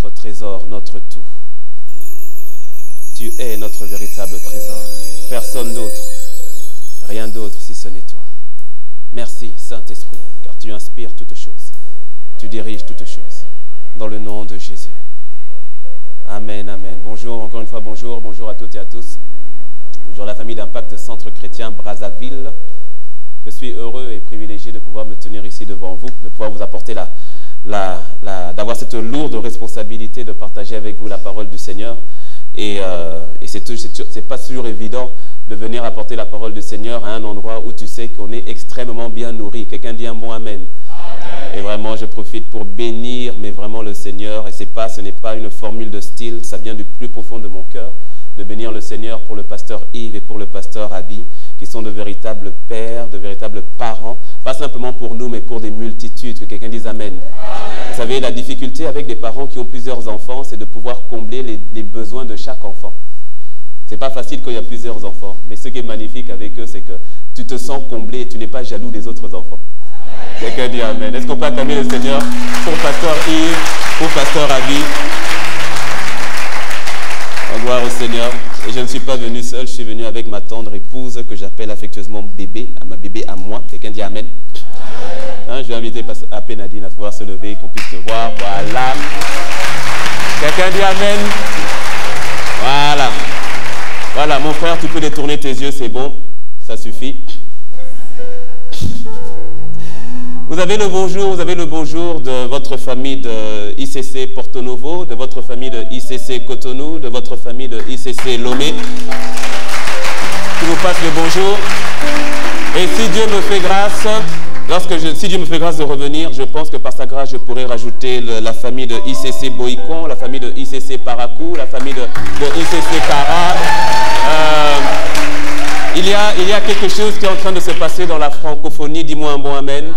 notre trésor, notre tout. Tu es notre véritable trésor. Personne d'autre, rien d'autre si ce n'est toi. Merci, Saint-Esprit, car tu inspires toutes choses. Tu diriges toutes choses. Dans le nom de Jésus. Amen, amen. Bonjour, encore une fois, bonjour. Bonjour à toutes et à tous. Bonjour la famille d'Impact Centre Chrétien Brazzaville. Je suis heureux et privilégié de pouvoir me tenir ici devant vous, de pouvoir vous apporter d'avoir cette lourde responsabilité de partager avec vous la parole du Seigneur. Et c'est pas toujours évident de venir apporter la parole du Seigneur à un endroit où tu sais qu'on est extrêmement bien nourri. Quelqu'un dit un bon amen. Et vraiment, je profite pour bénir, mais vraiment le Seigneur. Et ce n'est pas une formule de style, ça vient du plus profond de mon cœur, de bénir le Seigneur pour le pasteur Yves et pour le pasteur Abi, qui sont de véritables pères, de véritables parents, pas simplement pour nous, mais pour des multitudes. Que quelqu'un dise amen. Vous savez, la difficulté avec des parents qui ont plusieurs enfants, c'est de pouvoir combler les besoins de chaque enfant. C'est pas facile quand il y a plusieurs enfants, mais ce qui est magnifique avec eux, c'est que tu te sens comblé et tu n'es pas jaloux des autres enfants. Quelqu'un dit amen. Est-ce qu'on peut acclamer le Seigneur pour pasteur Yves, pour pasteur Abi? Gloire au Seigneur. Et je ne suis pas venu seul, je suis venu avec ma tendre épouse que j'appelle affectueusement bébé, ma bébé à moi. Quelqu'un dit amen. Hein, je vais inviter à Pénadine à pouvoir se lever, qu'on puisse se voir. Voilà. Quelqu'un dit amen. Voilà. Voilà, mon frère, tu peux détourner tes yeux, c'est bon. Ça suffit. Vous avez le bonjour de votre famille de ICC Porto Novo, de votre famille de ICC Cotonou, de votre famille de ICC Lomé. Je vous passe le bonjour. Et si Dieu me fait grâce, si Dieu me fait grâce de revenir, je pense que par sa grâce, je pourrais rajouter la famille de ICC Boïcon, la famille de ICC Paracou, la famille de ICC Cara. Il y a quelque chose qui est en train de se passer dans la francophonie. Dis-moi un bon amen.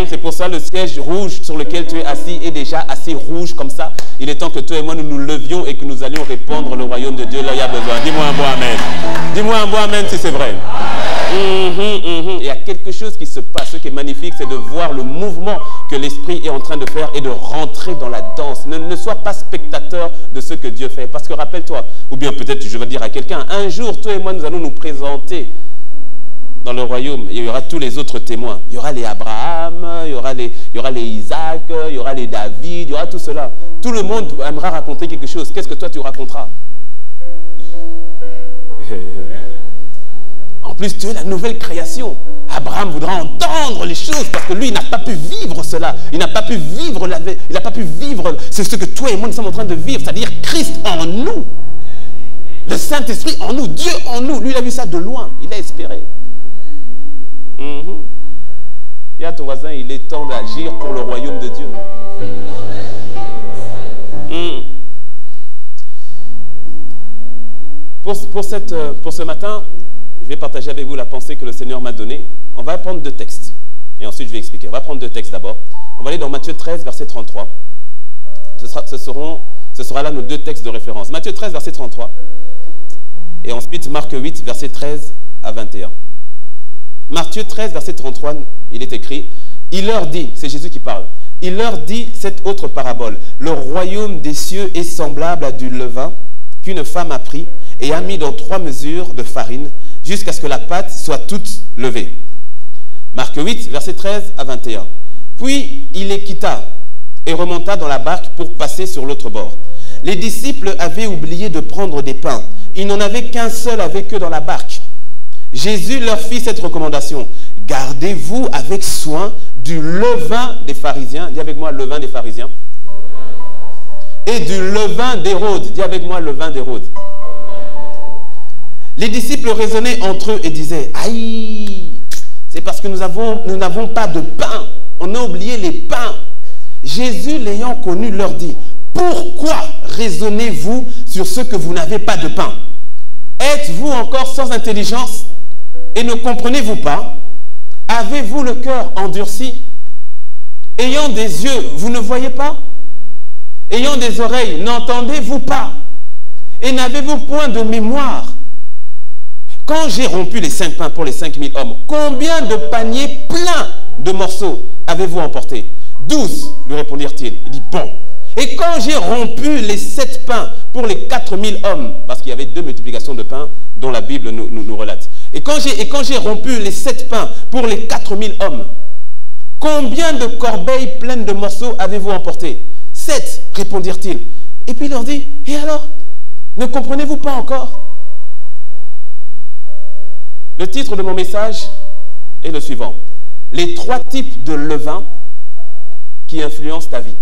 C'est pour ça le siège rouge sur lequel tu es assis est déjà assez rouge comme ça. Il est temps que toi et moi nous nous levions et que nous allions répandre le royaume de Dieu là où il y a besoin. Dis-moi un bon amen. Dis-moi un bon amen si c'est vrai. Il y a quelque chose qui se passe. Ce qui est magnifique, c'est de voir le mouvement que l'Esprit est en train de faire et de rentrer dans la danse. Ne sois pas spectateur de ce que Dieu fait. Parce que rappelle-toi, ou bien peut-être je vais dire à quelqu'un, un jour, toi et moi, nous allons nous présenter dans le royaume. Il y aura tous les autres témoins. Il y aura les Abraham, il y aura les Isaac, il y aura les David, il y aura tout cela. Tout le monde aimera raconter quelque chose. Qu'est-ce que toi tu raconteras? En plus, tu es la nouvelle création. Abraham voudra entendre les choses parce que lui, il n'a pas pu vivre cela. Il n'a pas pu vivre c'est ce que toi et moi nous sommes en train de vivre, c'est-à-dire Christ en nous. Le Saint-Esprit en nous, Dieu en nous. Lui, il a vu ça de loin. Il a espéré. Il y a ton voisin, il est temps d'agir pour le royaume de Dieu. Pour ce matin, je vais partager avec vous la pensée que le Seigneur m'a donnée. On va prendre deux textes. Et ensuite, je vais expliquer. On va prendre deux textes d'abord. On va aller dans Matthieu 13, verset 33. Ce sera là nos deux textes de référence. Matthieu 13, verset 33. Et ensuite, Marc 8, verset 13 à 21. Matthieu 13, verset 33, il est écrit, il leur dit, c'est Jésus qui parle, il leur dit cette autre parabole. Le royaume des cieux est semblable à du levain qu'une femme a pris et a mis dans 3 mesures de farine jusqu'à ce que la pâte soit toute levée. Marc 8, verset 13 à 21. Puis il les quitta et remonta dans la barque pour passer sur l'autre bord. Les disciples avaient oublié de prendre des pains. Ils n'en avaient qu'un seul avec eux dans la barque. Jésus leur fit cette recommandation. Gardez-vous avec soin du levain des pharisiens. Dis avec moi, levain des pharisiens. Et du levain d'Hérode. Dis avec moi, levain d'Hérode. Les disciples raisonnaient entre eux et disaient, aïe, c'est parce que nous n'avons pas de pain. On a oublié les pains. Jésus, l'ayant connu, leur dit, pourquoi raisonnez-vous sur ce que vous n'avez pas de pain? Êtes-vous encore sans intelligence et ne comprenez-vous pas? Avez-vous le cœur endurci? Ayant des yeux, vous ne voyez pas? Ayant des oreilles, n'entendez-vous pas? Et n'avez-vous point de mémoire? Quand j'ai rompu les 5 pains pour les 5000 hommes, combien de paniers pleins de morceaux avez-vous emporté? 12, lui répondirent-ils. Il dit, bon. Et quand j'ai rompu les 7 pains pour les 4000 hommes, parce qu'il y avait 2 multiplications de pains dont la Bible nous relate. Et quand j'ai rompu les 7 pains pour les 4000 hommes, combien de corbeilles pleines de morceaux avez-vous emporté? 7, répondirent-ils. Et puis il leur dit, et alors? Ne comprenez-vous pas encore? Le titre de mon message est le suivant. Les 3 types de levain qui influencent ta vie.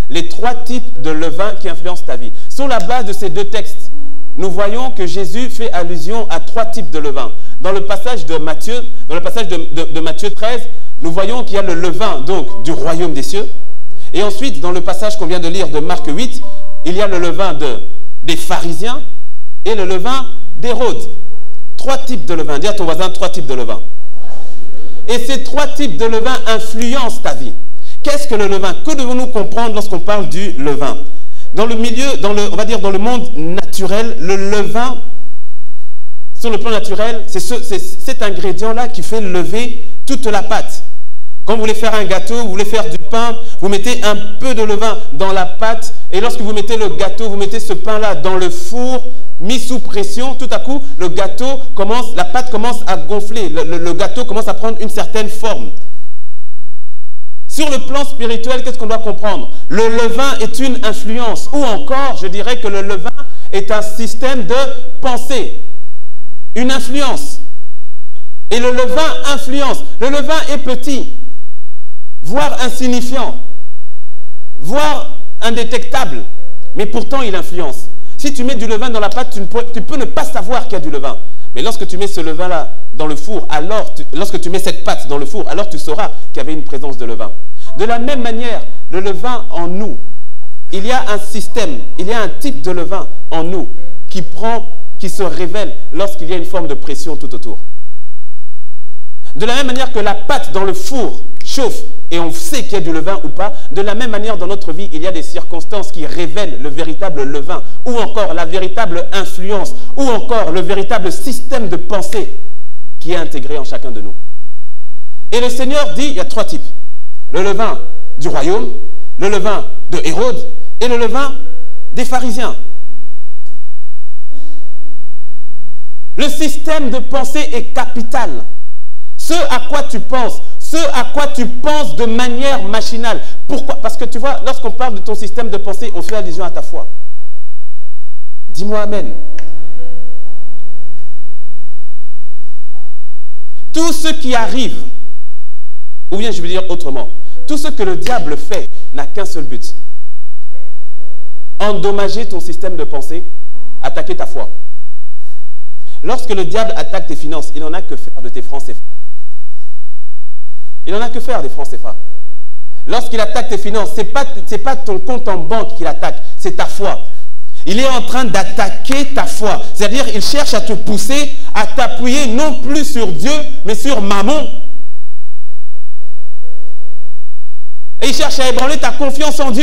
Les 3 types de levain qui influencent ta vie. Sur la base de ces 2 textes, nous voyons que Jésus fait allusion à 3 types de levain. Dans le passage de Matthieu, de Matthieu 13, nous voyons qu'il y a le levain donc du royaume des cieux. Et ensuite, dans le passage qu'on vient de lire de Marc 8, il y a le levain des pharisiens et le levain d'Hérode. 3 types de levain. Dis à ton voisin 3 types de levain. Et ces 3 types de levain influencent ta vie. Qu'est-ce que le levain? Que devons-nous comprendre lorsqu'on parle du levain? Dans le milieu, on va dire dans le monde naturel, le levain, sur le plan naturel, c'est cet ingrédient-là qui fait lever toute la pâte. Quand vous voulez faire un gâteau, vous voulez faire du pain, vous mettez un peu de levain dans la pâte, et lorsque vous mettez le gâteau, vous mettez ce pain-là dans le four, mis sous pression, tout à coup, la pâte commence à gonfler, le gâteau commence à prendre une certaine forme. Sur le plan spirituel, qu'est-ce qu'on doit comprendre? Le levain est une influence, ou encore, je dirais que le levain est un système de pensée, une influence. Et le levain influence. Le levain est petit, voire insignifiant, voire indétectable, mais pourtant il influence. Si tu mets du levain dans la pâte, tu peux ne pas savoir qu'il y a du levain. Mais lorsque tu mets ce levain-là dans le four, lorsque tu mets cette pâte dans le four, alors tu sauras qu'il y avait une présence de levain. De la même manière, le levain en nous, il y a un système, il y a un type de levain en nous qui se révèle lorsqu'il y a une forme de pression tout autour. De la même manière que la pâte dans le four chauffe et on sait qu'il y a du levain ou pas, de la même manière dans notre vie, il y a des circonstances qui révèlent le véritable levain, ou encore la véritable influence, ou encore le véritable système de pensée qui est intégré en chacun de nous. Et le Seigneur dit, il y a 3 types. Le levain du royaume, le levain de Hérode et le levain des pharisiens. Le système de pensée est capital. Ce à quoi tu penses de manière machinale. Pourquoi? Parce que tu vois, lorsqu'on parle de ton système de pensée, on fait allusion à ta foi. Dis-moi amen. Tout ce qui arrive, ou bien je vais dire autrement, tout ce que le diable fait n'a qu'un seul but. Endommager ton système de pensée, attaquer ta foi. Lorsque le diable attaque tes finances, il n'en a que faire de tes francs CFA. Il n'en a que faire des francs CFA. Lorsqu'il attaque tes finances, ce n'est pas ton compte en banque qu'il attaque, c'est ta foi. Il est en train d'attaquer ta foi. C'est-à-dire, il cherche à te pousser à t'appuyer non plus sur Dieu, mais sur Mammon. Et il cherche à ébranler ta confiance en Dieu.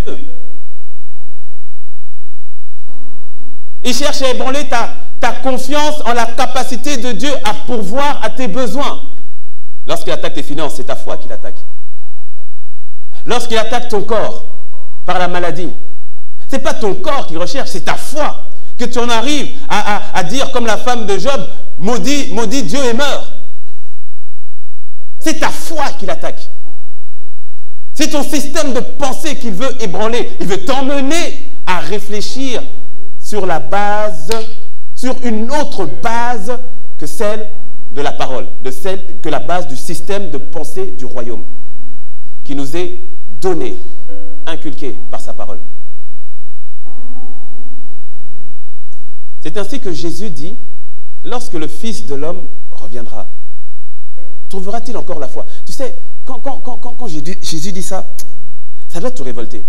Il cherche à ébranler ta confiance en la capacité de Dieu à pourvoir à tes besoins. Lorsqu'il attaque tes finances, c'est ta foi qu'il attaque. Lorsqu'il attaque ton corps par la maladie, ce n'est pas ton corps qu'il recherche, c'est ta foi. Que tu en arrives à dire comme la femme de Job, maudit Dieu et meurs. C'est ta foi qu'il attaque. C'est ton système de pensée qu'il veut ébranler. Il veut t'emmener à réfléchir sur une autre base que celle de la parole, que la base du système de pensée du royaume, qui nous est donné, inculqué par sa parole. C'est ainsi que Jésus dit, lorsque le Fils de l'homme reviendra, trouvera-t-il encore la foi? Tu sais, quand Jésus dit ça, ça doit te révolter.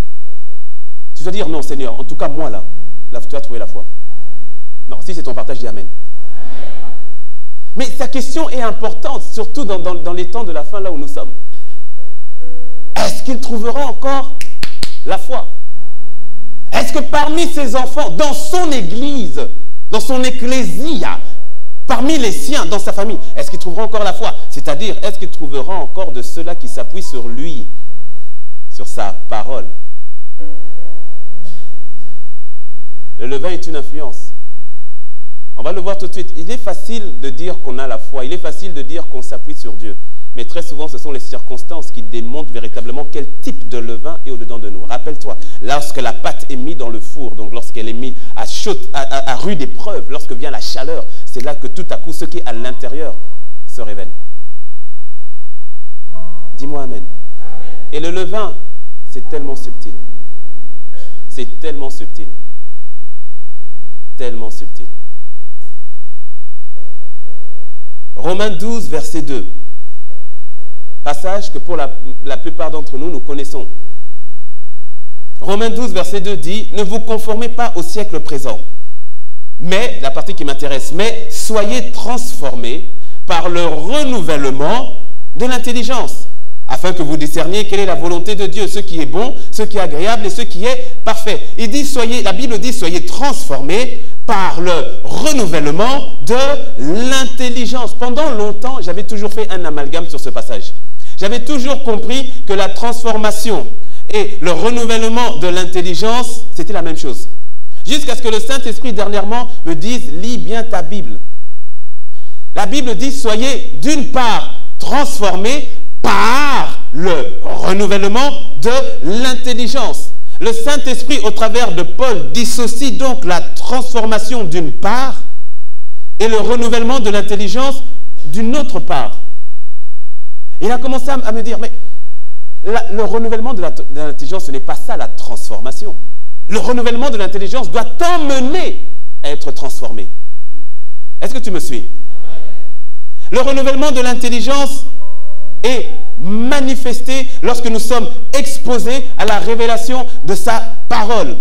Tu dois dire, non Seigneur, en tout cas moi là, tu as trouvé la foi. Non, si c'est ton partage, dis Amen. Mais sa question est importante, surtout dans les temps de la fin, là où nous sommes. Est-ce qu'il trouvera encore la foi? Est-ce que parmi ses enfants, dans son église, dans son ecclésia, parmi les siens, dans sa famille, est-ce qu'il trouvera encore la foi? C'est-à-dire, est-ce qu'il trouvera encore de ceux-là qui s'appuient sur lui, sur sa parole? Le levain est une influence. On va le voir tout de suite. Il est facile de dire qu'on a la foi. Il est facile de dire qu'on s'appuie sur Dieu. Mais très souvent, ce sont les circonstances qui démontrent véritablement quel type de levain est au-dedans de nous. Rappelle-toi, lorsque la pâte est mise dans le four, donc lorsqu'elle est mise à rude épreuve, lorsque vient la chaleur, c'est là que tout à coup, ce qui est à l'intérieur se révèle. Dis-moi amen. Et le levain, c'est tellement subtil. C'est tellement subtil. Tellement subtil. Romains 12, verset 2. Passage que pour la plupart d'entre nous, nous connaissons. Romains 12, verset 2 dit « Ne vous conformez pas au siècle présent, mais, la partie qui m'intéresse, mais soyez transformés par le renouvellement de l'intelligence, afin que vous discerniez quelle est la volonté de Dieu, ce qui est bon, ce qui est agréable et ce qui est parfait. » Il dit, la Bible dit « Soyez transformés par le renouvellement de l'intelligence. » Pendant longtemps, j'avais toujours fait un amalgame sur ce passage. J'avais toujours compris que la transformation et le renouvellement de l'intelligence, c'était la même chose. Jusqu'à ce que le Saint-Esprit dernièrement me dise, lis bien ta Bible. La Bible dit, soyez d'une part transformés par le renouvellement de l'intelligence. Le Saint-Esprit, au travers de Paul, dissocie donc la transformation d'une part et le renouvellement de l'intelligence d'une autre part. Il a commencé à me dire, mais le renouvellement de l'intelligence, ce n'est pas ça la transformation. Le renouvellement de l'intelligence doit t'emmener à être transformé. Est-ce que tu me suis? Le renouvellement de l'intelligence est manifesté lorsque nous sommes exposés à la révélation de sa parole.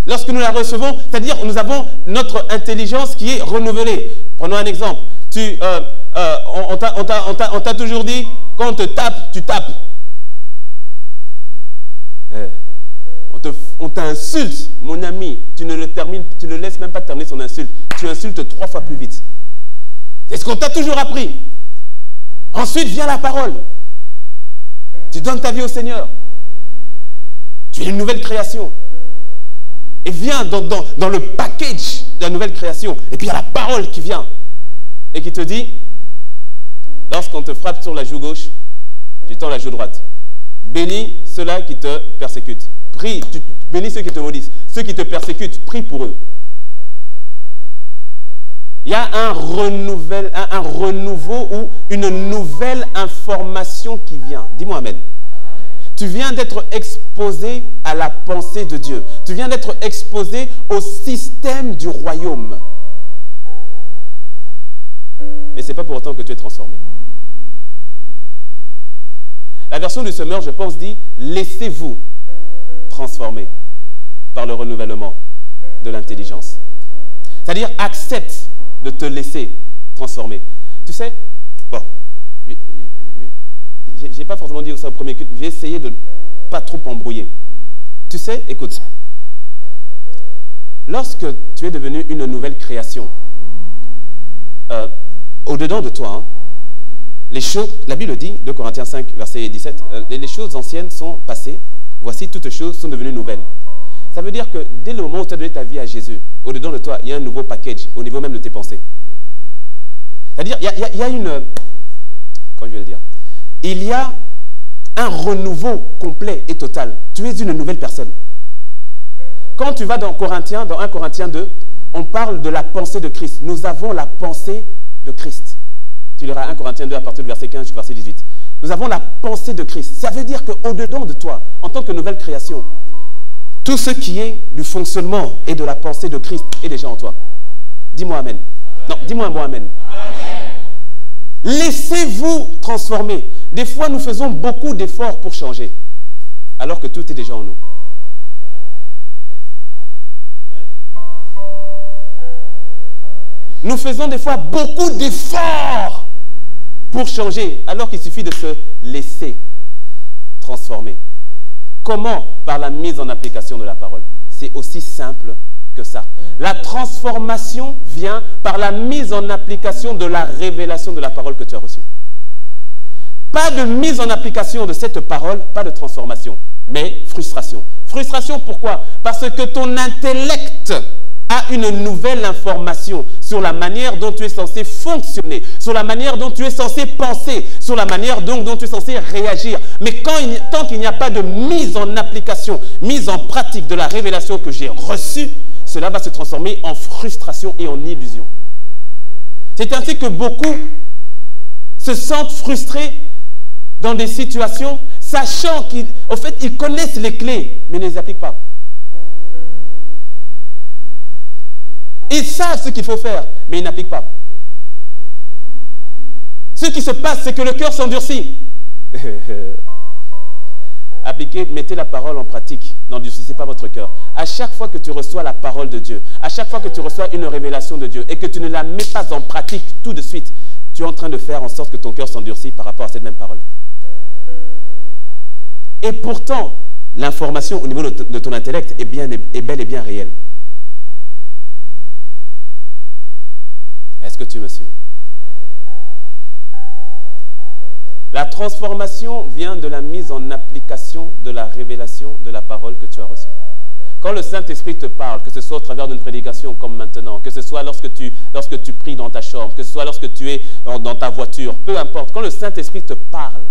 Lorsque nous la recevons, c'est-à-dire nous avons notre intelligence qui est renouvelée. Prenons un exemple. On t'a toujours dit, quand on te tape, tu tapes. On t'insulte, mon ami. Tu ne laisses même pas terminer son insulte. Tu insultes 3 fois plus vite. C'est ce qu'on t'a toujours appris. Ensuite vient la parole. Tu donnes ta vie au Seigneur. Tu es une nouvelle création. Et viens dans le package de la nouvelle création. Et puis il y a la parole qui vient. Et qui te dit, lorsqu'on te frappe sur la joue gauche, tu tends la joue droite. Bénis ceux-là qui te persécutent. Prie, bénis ceux qui te maudissent. Ceux qui te persécutent, prie pour eux. Il y a un renouveau ou une nouvelle information qui vient. Dis-moi amen. Tu viens d'être exposé à la pensée de Dieu. Tu viens d'être exposé au système du royaume. Mais ce n'est pas pour autant que tu es transformé. La version du Semeur, je pense, dit « Laissez-vous transformer par le renouvellement de l'intelligence. » C'est-à-dire, accepte de te laisser transformer. Tu sais, bon, j'ai pas forcément dit ça au premier culte, mais j'ai essayé de ne pas trop embrouiller. Tu sais, écoute, lorsque tu es devenu une nouvelle création, au-dedans de toi, les choses, la Bible dit, 2 Corinthiens 5, verset 17, les choses anciennes sont passées, voici toutes choses sont devenues nouvelles. Ça veut dire que dès le moment où tu as donné ta vie à Jésus, au-dedans de toi, il y a un nouveau package, au niveau même de tes pensées. C'est-à-dire, il y a une... Comment je vais le dire? Il y a un renouveau complet et total. Tu es une nouvelle personne. Quand tu vas dans 1 Corinthiens 2, on parle de la pensée de Christ. Nous avons la pensée de Christ. Tu liras 1 Corinthiens 2 à partir du verset 15 jusqu'au verset 18. Nous avons la pensée de Christ. Ça veut dire qu'au-dedans de toi, en tant que nouvelle création, tout ce qui est du fonctionnement et de la pensée de Christ est déjà en toi. Dis-moi amen. Non, dis-moi un bon amen. Laissez-vous transformer. Des fois, nous faisons beaucoup d'efforts pour changer, alors que tout est déjà en nous. Nous faisons des fois beaucoup d'efforts pour changer, alors qu'il suffit de se laisser transformer. Comment? Par la mise en application de la parole. C'est aussi simple que ça. La transformation vient par la mise en application de la révélation de la parole que tu as reçue. Pas de mise en application de cette parole, pas de transformation, mais frustration. Frustration pourquoi? Parce que ton intellect a une nouvelle information sur la manière dont tu es censé fonctionner, sur la manière dont tu es censé penser, sur la manière dont tu es censé réagir. Mais tant qu'il n'y a pas de mise en application, mise en pratique de la révélation que j'ai reçue, cela va se transformer en frustration et en illusion. C'est ainsi que beaucoup se sentent frustrés dans des situations, sachant qu'en fait, ils connaissent les clés, mais ne les appliquent pas. Ils savent ce qu'il faut faire, mais ils n'appliquent pas. Ce qui se passe, c'est que le cœur s'endurcit. Appliquez, mettez la parole en pratique. N'endurcissez pas votre cœur. À chaque fois que tu reçois la parole de Dieu, à chaque fois que tu reçois une révélation de Dieu et que tu ne la mets pas en pratique tout de suite, tu es en train de faire en sorte que ton cœur s'endurcit par rapport à cette même parole. Et pourtant, l'information au niveau de ton intellect est bel et bien réelle. Est-ce que tu me suis? La transformation vient de la mise en application de la révélation de la parole que tu as reçue. Quand le Saint-Esprit te parle, que ce soit au travers d'une prédication comme maintenant, que ce soit lorsque tu pries dans ta chambre, que ce soit lorsque tu es dans ta voiture, peu importe, quand le Saint-Esprit te parle,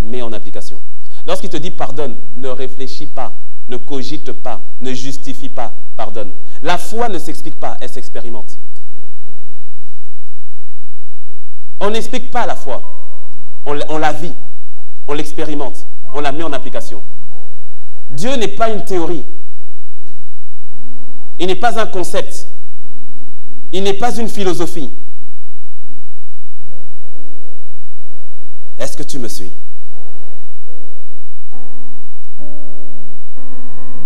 mets en application. Lorsqu'il te dit pardonne, ne réfléchis pas, ne cogite pas, ne justifie pas, pardonne. La foi ne s'explique pas, elle s'expérimente. On n'explique pas la foi, on la vit, on l'expérimente, on la met en application. Dieu n'est pas une théorie, il n'est pas un concept, il n'est pas une philosophie. Est-ce que tu me suis?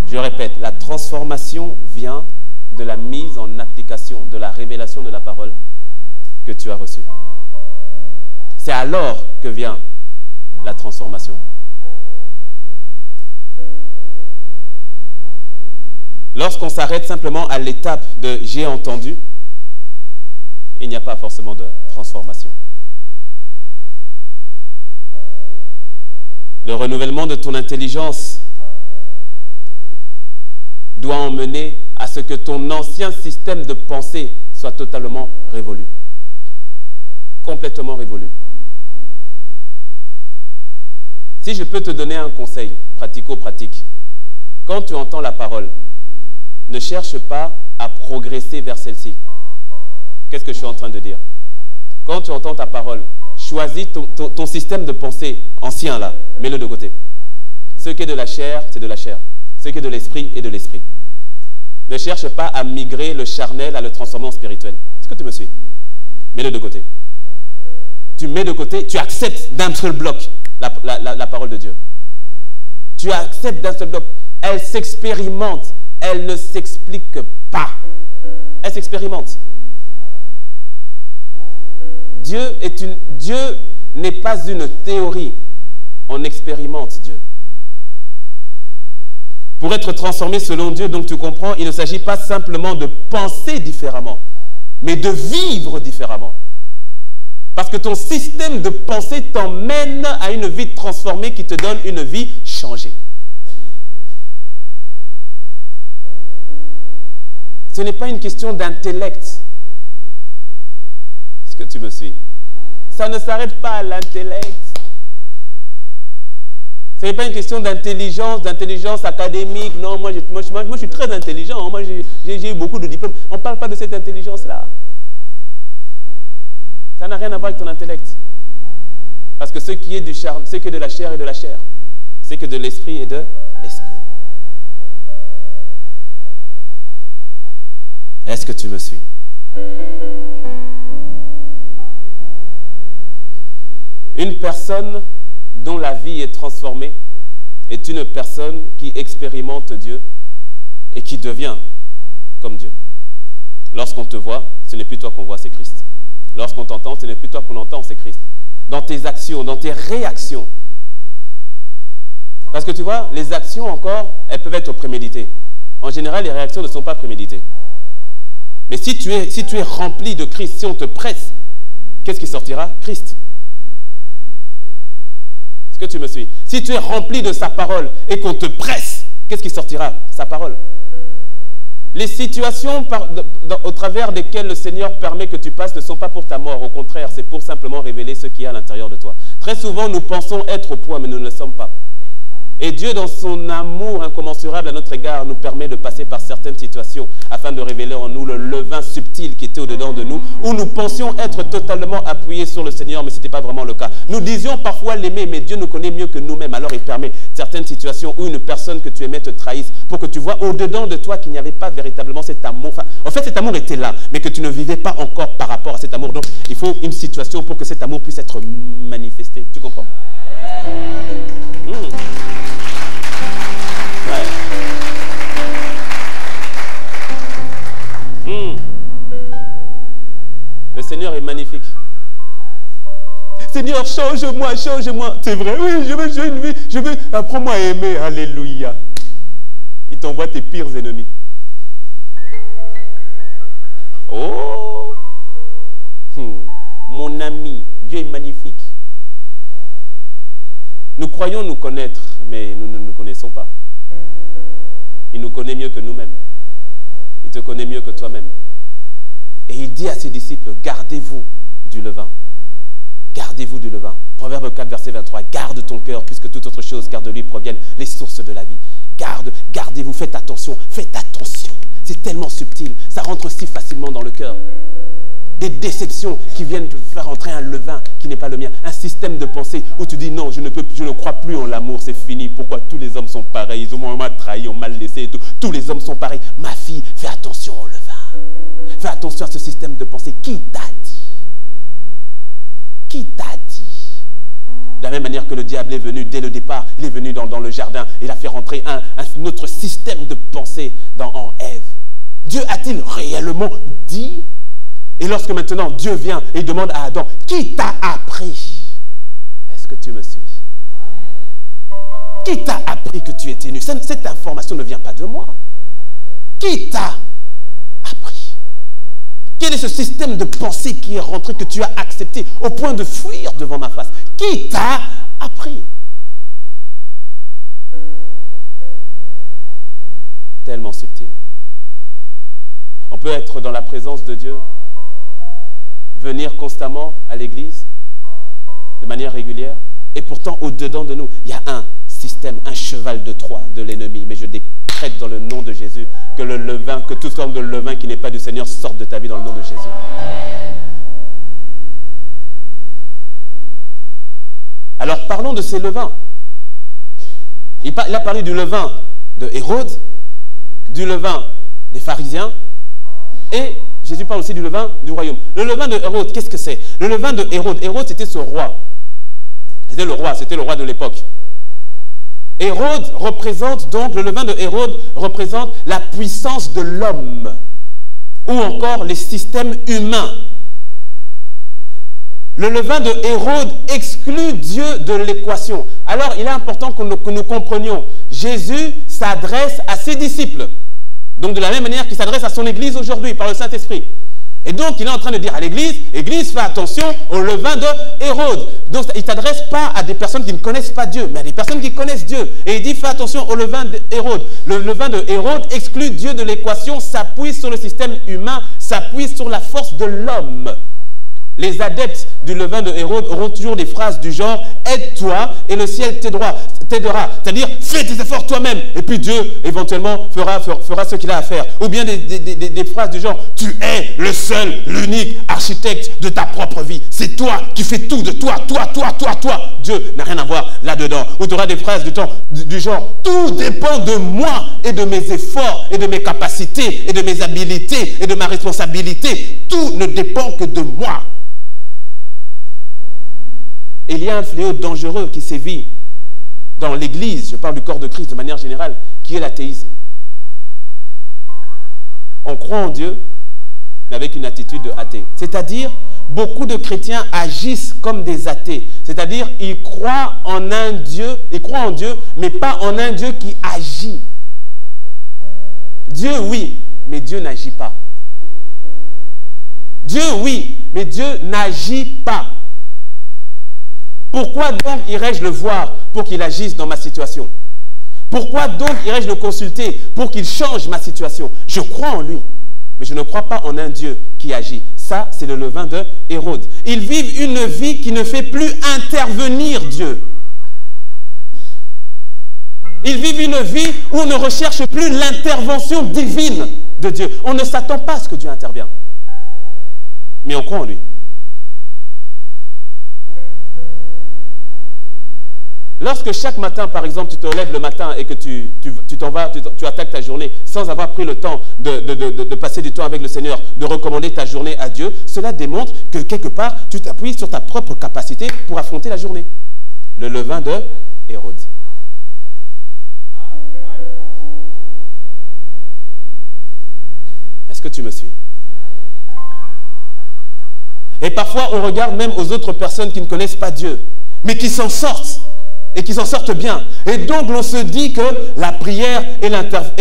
Je répète, la transformation vient de la mise en application, de la révélation de la parole que tu as reçue. C'est alors que vient la transformation. Lorsqu'on s'arrête simplement à l'étape de « j'ai entendu », il n'y a pas forcément de transformation. Le renouvellement de ton intelligence doit emmener à ce que ton ancien système de pensée soit totalement révolu. Complètement révolu. Si je peux te donner un conseil pratico-pratique, quand tu entends la parole, ne cherche pas à progresser vers celle-ci. Qu'est-ce que je suis en train de dire? Quand tu entends ta parole, choisis ton système de pensée ancien là, mets-le de côté. Ce qui est de la chair, c'est de la chair. Ce qui est de l'esprit est de l'esprit. Ne cherche pas à migrer le charnel, à le transformer en spirituel. Est-ce que tu me suis? Mets-le de côté. Tu mets de côté, tu acceptes d'un seul bloc la parole de Dieu. Tu acceptes d'un seul bloc. Elle s'expérimente. Elle ne s'explique pas. Elle s'expérimente. Dieu n'est pas une théorie. On expérimente Dieu. Pour être transformé selon Dieu, donc tu comprends, il ne s'agit pas simplement de penser différemment, mais de vivre différemment. Parce que ton système de pensée t'emmène à une vie transformée qui te donne une vie changée. Ce n'est pas une question d'intellect. Est-ce que tu me suis? Ça ne s'arrête pas à l'intellect. Ce n'est pas une question d'intelligence académique. Non, moi je suis très intelligent. Moi, j'ai eu beaucoup de diplômes. On ne parle pas de cette intelligence-là. Ça n'a rien à voir avec ton intellect. Parce que ce qui est de la chair est de la chair. Ce qui est de l'esprit est de l'esprit. Est-ce que tu me suis? Une personne dont la vie est transformée est une personne qui expérimente Dieu et qui devient comme Dieu. Lorsqu'on te voit, ce n'est plus toi qu'on voit, c'est Christ. Lorsqu'on t'entend, ce n'est plus toi qu'on entend, c'est Christ. Dans tes actions, dans tes réactions. Parce que tu vois, les actions encore, elles peuvent être préméditées. En général, les réactions ne sont pas préméditées. Mais si tu es rempli de Christ, si on te presse, qu'est-ce qui sortira? Christ. que tu me suis? Si tu es rempli de sa parole et qu'on te presse, qu'est-ce qui sortira? Sa parole. Les situations au travers desquelles le Seigneur permet que tu passes ne sont pas pour ta mort. Au contraire, c'est pour simplement révéler ce qu'il y a à l'intérieur de toi. Très souvent, nous pensons être au point, mais nous ne le sommes pas. Et Dieu, dans son amour incommensurable à notre égard, nous permet de passer par certaines situations afin de révéler en nous le levain subtil qui était au-dedans de nous, où nous pensions être totalement appuyés sur le Seigneur, mais ce n'était pas vraiment le cas. Nous disions parfois l'aimer, mais Dieu nous connaît mieux que nous-mêmes. Alors il permet certaines situations où une personne que tu aimais te trahisse pour que tu vois au-dedans de toi qu'il n'y avait pas véritablement cet amour. Enfin, en fait, cet amour était là, mais que tu ne vivais pas encore par rapport à cet amour. Donc, il faut une situation pour que cet amour puisse être manifesté. Tu comprends? Le Seigneur est magnifique. Seigneur, change-moi, change-moi. C'est vrai, oui, je veux, apprends-moi à aimer. Alléluia. Il t'envoie tes pires ennemis. Oh, mon ami, Dieu est magnifique. Nous croyons nous connaître, mais nous ne nous connaissons pas. Il nous connaît mieux que nous-mêmes. Il te connaît mieux que toi-même. Et il dit à ses disciples, gardez-vous du levain. Gardez-vous du levain. Proverbe 4, verset 23. Garde ton cœur, puisque toute autre chose, car de lui proviennent les sources de la vie. Gardez-vous, faites attention, faites attention. C'est tellement subtil, ça rentre si facilement dans le cœur. Des déceptions qui viennent te faire entrer un levain qui n'est pas le mien. Un système de pensée où tu dis non, je ne crois plus en l'amour, c'est fini. Pourquoi tous les hommes sont pareils? Ils m'ont trahi, ont mal laissé et tout. Tous les hommes sont pareils. Ma fille, fais attention au levain. Fais attention à ce système de pensée. Qui t'a dit? Qui t'a dit? De la même manière que le diable est venu dès le départ, il est venu dans le jardin, il a fait rentrer un autre système de pensée en Ève. Dieu a-t-il réellement dit? Et lorsque maintenant Dieu vient et demande à Adam, qui t'a appris? Est-ce que tu me suis? Qui t'a appris que tu étais nu? Cette information ne vient pas de moi. Qui t'a appris? Quel est ce système de pensée qui est rentré, que tu as accepté au point de fuir devant ma face? Qui t'a appris? Tellement subtil. On peut être dans la présence de Dieu, venir constamment à l'église, de manière régulière, et pourtant au-dedans de nous, il y a un système, un cheval de Troie de l'ennemi. Mais je décrète dans le nom de Jésus que le levain, que toute forme de levain qui n'est pas du Seigneur sorte de ta vie dans le nom de Jésus. Alors parlons de ces levains. Il a parlé du levain de Hérode, du levain des pharisiens, et Jésus parle aussi du levain du royaume. Le levain de Hérode, qu'est-ce que c'est? Le levain de Hérode, Hérode c'était ce roi. C'était le roi de l'époque. Hérode représente donc, le levain de Hérode représente la puissance de l'homme, ou encore les systèmes humains. Le levain de Hérode exclut Dieu de l'équation. Alors il est important que nous comprenions. Jésus s'adresse à ses disciples. Donc de la même manière qu'il s'adresse à son église aujourd'hui par le Saint-Esprit. Et donc il est en train de dire à l'église, église, fais attention au levain de Hérode. Donc il ne s'adresse pas à des personnes qui ne connaissent pas Dieu, mais à des personnes qui connaissent Dieu. Et il dit, fais attention au levain de Hérode. Le levain de Hérode exclut Dieu de l'équation, s'appuie sur le système humain, s'appuie sur la force de l'homme. Les adeptes du levain de Hérode auront toujours des phrases du genre « aide-toi et le ciel t'aidera ». C'est-à-dire « fais tes efforts toi-même » et puis Dieu éventuellement fera ce qu'il a à faire. Ou bien des phrases du genre « tu es le seul, l'unique architecte de ta propre vie. C'est toi qui fais tout de toi, toi. » Dieu n'a rien à voir là-dedans. Ou tu auras des phrases du genre « tout dépend de moi et de mes efforts et de mes capacités et de mes habilités et de ma responsabilité. Tout ne dépend que de moi. » Il y a un fléau dangereux qui sévit dans l'Église, je parle du corps de Christ de manière générale, qui est l'athéisme. On croit en Dieu, mais avec une attitude de athée. C'est-à-dire, beaucoup de chrétiens agissent comme des athées. C'est-à-dire, ils croient en un Dieu, mais pas en un Dieu qui agit. Dieu, oui, mais Dieu n'agit pas. Dieu, oui, mais Dieu n'agit pas. Pourquoi donc irais-je le voir pour qu'il agisse dans ma situation? Pourquoi donc irais-je le consulter pour qu'il change ma situation? Je crois en lui, mais je ne crois pas en un Dieu qui agit. Ça, c'est le levain de Hérode. Ils vivent une vie qui ne fait plus intervenir Dieu. Ils vivent une vie où on ne recherche plus l'intervention divine de Dieu. On ne s'attend pas à ce que Dieu intervienne. Mais on croit en lui. Lorsque chaque matin, par exemple, tu te lèves le matin et que tu t'en vas, tu attaques ta journée sans avoir pris le temps de passer du temps avec le Seigneur, de recommander ta journée à Dieu, cela démontre que quelque part, tu t'appuies sur ta propre capacité pour affronter la journée. Le levain de Hérode. Est-ce que tu me suis? Et parfois, on regarde même aux autres personnes qui ne connaissent pas Dieu, mais qui s'en sortent. Et qui s'en sortent bien. Et donc, l'on se dit que la prière et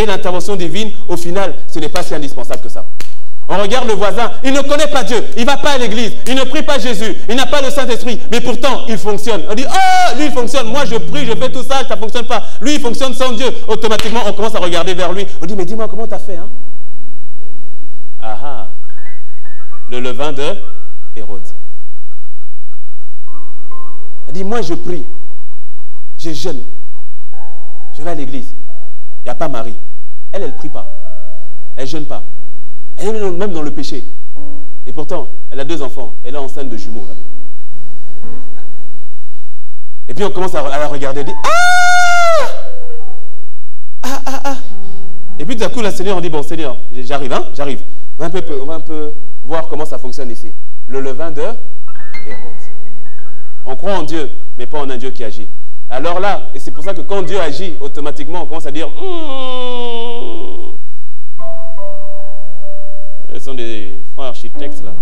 l'intervention divine, au final, ce n'est pas si indispensable que ça. On regarde le voisin, il ne connaît pas Dieu, il ne va pas à l'église, il ne prie pas Jésus, il n'a pas le Saint-Esprit, mais pourtant, il fonctionne. On dit, oh, lui, il fonctionne, moi, je prie, je fais tout ça, ça ne fonctionne pas. Lui, il fonctionne sans Dieu. Automatiquement, on commence à regarder vers lui. On dit, mais dis-moi, comment tu as fait, hein? Ah ah. Le levain de Hérode. Elle dit, moi, je prie. Je jeûne. Je vais à l'église. Il n'y a pas Marie. Elle ne prie pas. Elle ne jeûne pas. Elle est même dans le péché. Et pourtant, elle a 2 enfants. Elle est enceinte de jumeaux. Là. Et puis on commence à la regarder et dire, ah. Et puis tout à coup, le Seigneur, on dit, bon Seigneur, j'arrive, hein, j'arrive. On va un peu voir comment ça fonctionne ici. Le levain de Hérode. On croit en Dieu, mais pas en un Dieu qui agit. Alors là, et c'est pour ça que quand Dieu agit, automatiquement, on commence à dire ce sont des frères architectes là.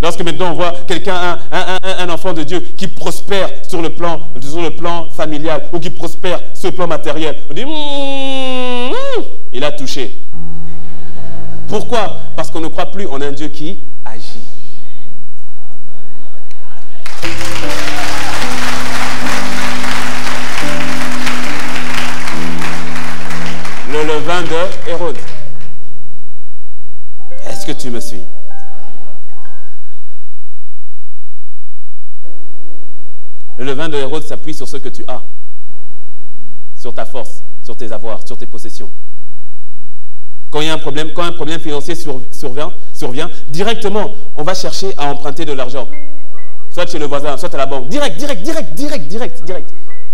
Lorsque maintenant on voit quelqu'un, un enfant de Dieu qui prospère sur le plan familial ou qui prospère sur le plan matériel, on dit il a touché. Pourquoi? Parce qu'on ne croit plus en un Dieu qui agit. Le levain de Hérode. Est-ce que tu me suis? Le levain de Hérode s'appuie sur ce que tu as, sur ta force, sur tes avoirs, sur tes possessions. Quand il y a un problème, quand un problème financier survient, directement, on va chercher à emprunter de l'argent. Soit chez le voisin, soit à la banque. Direct.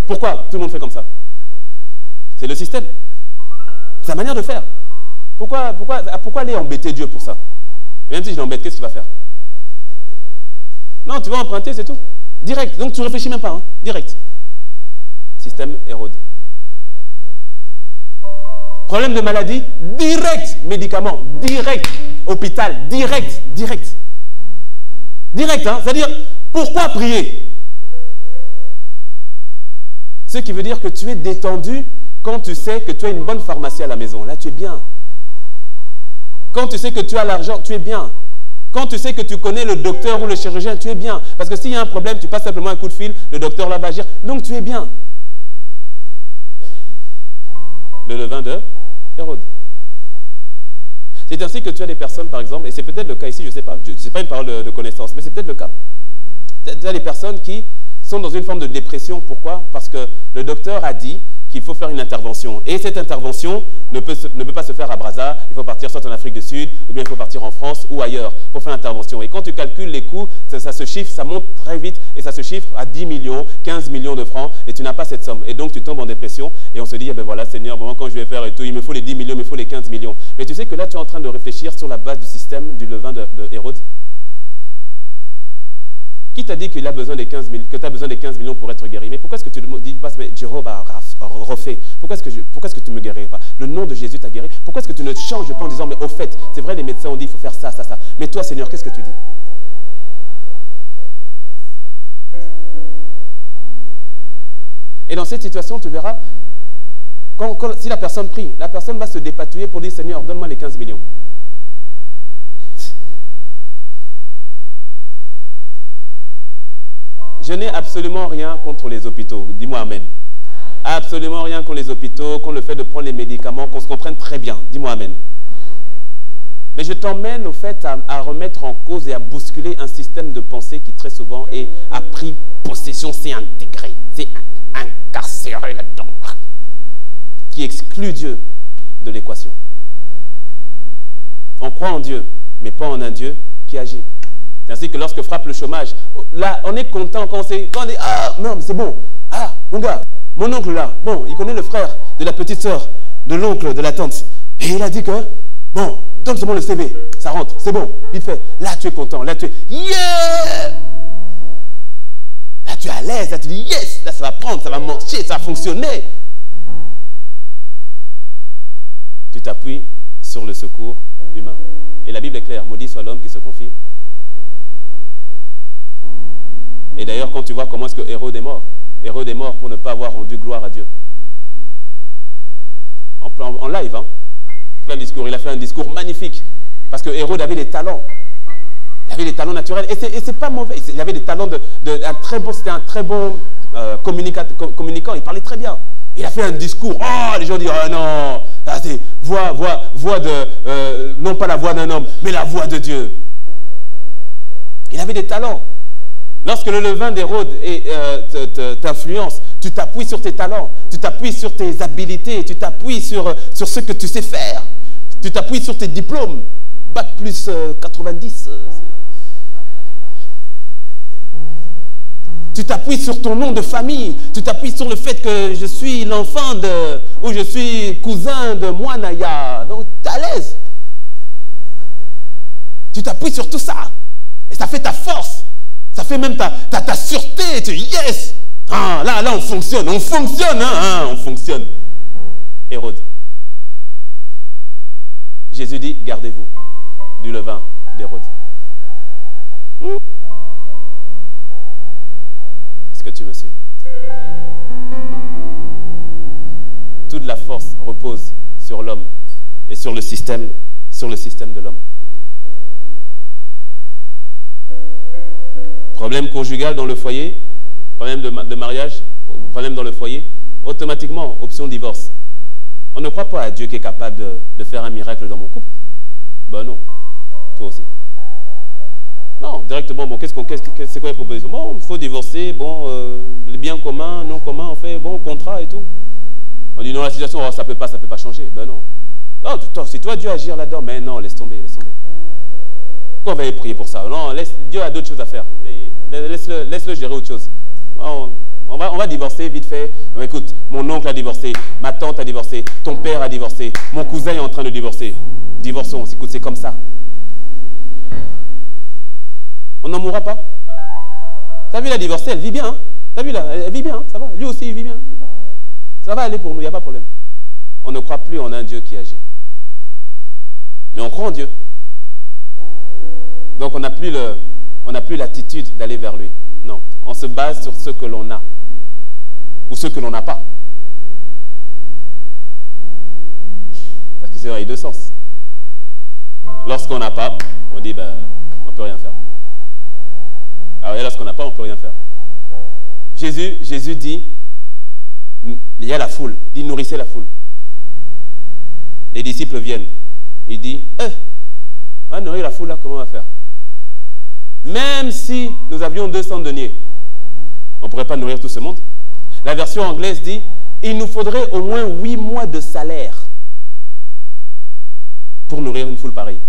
Pourquoi tout le monde fait comme ça? C'est le système. C'est la manière de faire. Pourquoi aller embêter Dieu pour ça? Même si je l'embête, qu'est-ce qu'il va faire? Non, tu vas emprunter, c'est tout. Direct. Donc tu ne réfléchis même pas. Hein. Direct. Système Hérode. Problème de maladie, direct. Médicament, direct. Hôpital, direct. Direct, hein. C'est-à-dire, pourquoi prier? Ce qui veut dire que tu es détendu quand tu sais que tu as une bonne pharmacie à la maison. Là, tu es bien. Quand tu sais que tu as l'argent, tu es bien. Quand tu sais que tu connais le docteur ou le chirurgien, tu es bien. Parce que s'il y a un problème, tu passes simplement un coup de fil, le docteur là va agir. Donc, tu es bien. Le levain de Hérode. C'est ainsi que tu as des personnes, par exemple, et c'est peut-être le cas ici, je ne sais pas, ce n'est pas une parole de connaissance, mais c'est peut-être le cas. Tu as des personnes qui sont dans une forme de dépression. Pourquoi? Parce que le docteur a dit qu'il faut faire une intervention. Et cette intervention ne peut pas se faire à Brazza. Il faut partir soit en Afrique du Sud, ou bien il faut partir en France ou ailleurs pour faire l'intervention. Et quand tu calcules les coûts, ça se chiffre, ça monte très vite et ça se chiffre à 10 millions, 15 millions de francs et tu n'as pas cette somme. Et donc tu tombes en dépression et on se dit, eh ben voilà Seigneur, bon, quand je vais faire et tout, il me faut les 10 millions, il me faut les 15 millions. Mais tu sais que là tu es en train de réfléchir sur la base du système du levain de Hérode. Qui t'a dit qu'il a besoin des 15 millions, que tu as besoin des 15 millions pour être guéri? Mais pourquoi est-ce que tu ne dis pas, mais Jéhovah refait? Pourquoi est-ce que tu ne me guérirais pas? Le nom de Jésus t'a guéri. Pourquoi est-ce que tu ne changes pas en disant, mais au fait, c'est vrai, les médecins ont dit, il faut faire ça. Mais toi, Seigneur, qu'est-ce que tu dis? Et dans cette situation, tu verras, si la personne prie, la personne va se dépatouiller pour dire, Seigneur, donne-moi les 15 millions. Je n'ai absolument rien contre les hôpitaux. Dis-moi amen. Absolument rien contre les hôpitaux, contre le fait de prendre les médicaments, qu'on se comprenne très bien. Dis-moi amen. Mais je t'emmène au fait à remettre en cause et à bousculer un système de pensée qui très souvent a pris possession, c'est intégré, c'est incarcéré là-dedans, qui exclut Dieu de l'équation. On croit en Dieu, mais pas en un Dieu qui agit. C'est ainsi que lorsque frappe le chômage, là, on est content quand on dit « Ah, non, mais c'est bon. Ah, mon gars, mon oncle là, bon, il connaît le frère de la petite sœur, de l'oncle, de la tante. Et il a dit que, bon, donne seulement le CV, ça rentre, c'est bon, vite fait. Là, tu es content, là, tu es « Yeah !» Là, tu es à l'aise, là, tu dis « Yes !» Là, ça va prendre, ça va marcher, ça va fonctionner. Tu t'appuies sur le secours humain. Et la Bible est claire, maudit soit l'homme qui se confie. Et d'ailleurs, quand tu vois comment est-ce que Hérode est mort pour ne pas avoir rendu gloire à Dieu. En live, hein, plein de discours. Il a fait un discours magnifique. Parce que Hérode avait des talents. Il avait des talents naturels. Et c'est pas mauvais. Il avait des talents c'était un très bon communicant. Il parlait très bien. Il a fait un discours. Oh, les gens disent, oh non, c'est voix de, non pas la voix d'un homme, mais la voix de Dieu. Il avait des talents. Lorsque le levain d'Hérode t'influence, tu t'appuies sur tes talents, tu t'appuies sur tes habilités, tu t'appuies sur ce que tu sais faire, tu t'appuies sur tes diplômes. Bac plus 90. Tu t'appuies sur ton nom de famille, tu t'appuies sur le fait que je suis l'enfant de, ou je suis cousin de Moanaya. Donc tu es à l'aise. Tu t'appuies sur tout ça. Et ça fait ta force. Ça fait même ta sûreté. Tu dis yes. Ah, là on fonctionne, on fonctionne. Hérode. Jésus dit, gardez-vous du levain d'Hérode. Est-ce que tu me suis? Toute la force repose sur l'homme et sur le système de l'homme. Problème conjugal dans le foyer, problème de mariage, problème dans le foyer, automatiquement, option divorce. On ne croit pas à Dieu qui est capable de faire un miracle dans mon couple. Ben non, toi aussi. Non, directement, bon, c'est quoi les propositions? Bon, il faut divorcer, bon, les biens communs, non communs, on fait, bon, contrat et tout. On dit non, la situation, oh, ça peut pas changer. Ben non. Non, si toi, Dieu agir là-dedans, mais non, laisse tomber. Pourquoi on va prier pour ça? Non, Dieu a d'autres choses à faire. Laisse-le gérer autre chose. On va divorcer vite fait. Écoute, mon oncle a divorcé, ma tante a divorcé, ton père a divorcé, mon cousin est en train de divorcer. Divorçons, écoute, c'est comme ça. On n'en mourra pas. T'as vu la divorcée, elle vit bien. Hein? T'as vu là, elle vit bien, ça va. Lui aussi, il vit bien. Ça va aller pour nous, il n'y a pas de problème. On ne croit plus en un Dieu qui agit. Mais on croit en Dieu. Donc on n'a plus l'attitude d'aller vers lui. Non, on se base sur ce que l'on a. Ou ce que l'on n'a pas. Parce que c'est dans les deux sens. Lorsqu'on n'a pas, on dit, ben, on ne peut rien faire. Alors lorsqu'on n'a pas, on ne peut rien faire. Jésus dit, il y a la foule. Il dit, nourrissez la foule. Les disciples viennent. Il dit, on va nourrir la foule là, comment on va faire? Même si nous avions 200 deniers, on ne pourrait pas nourrir tout ce monde. La version anglaise dit, il nous faudrait au moins 8 mois de salaire pour nourrir une foule pareille.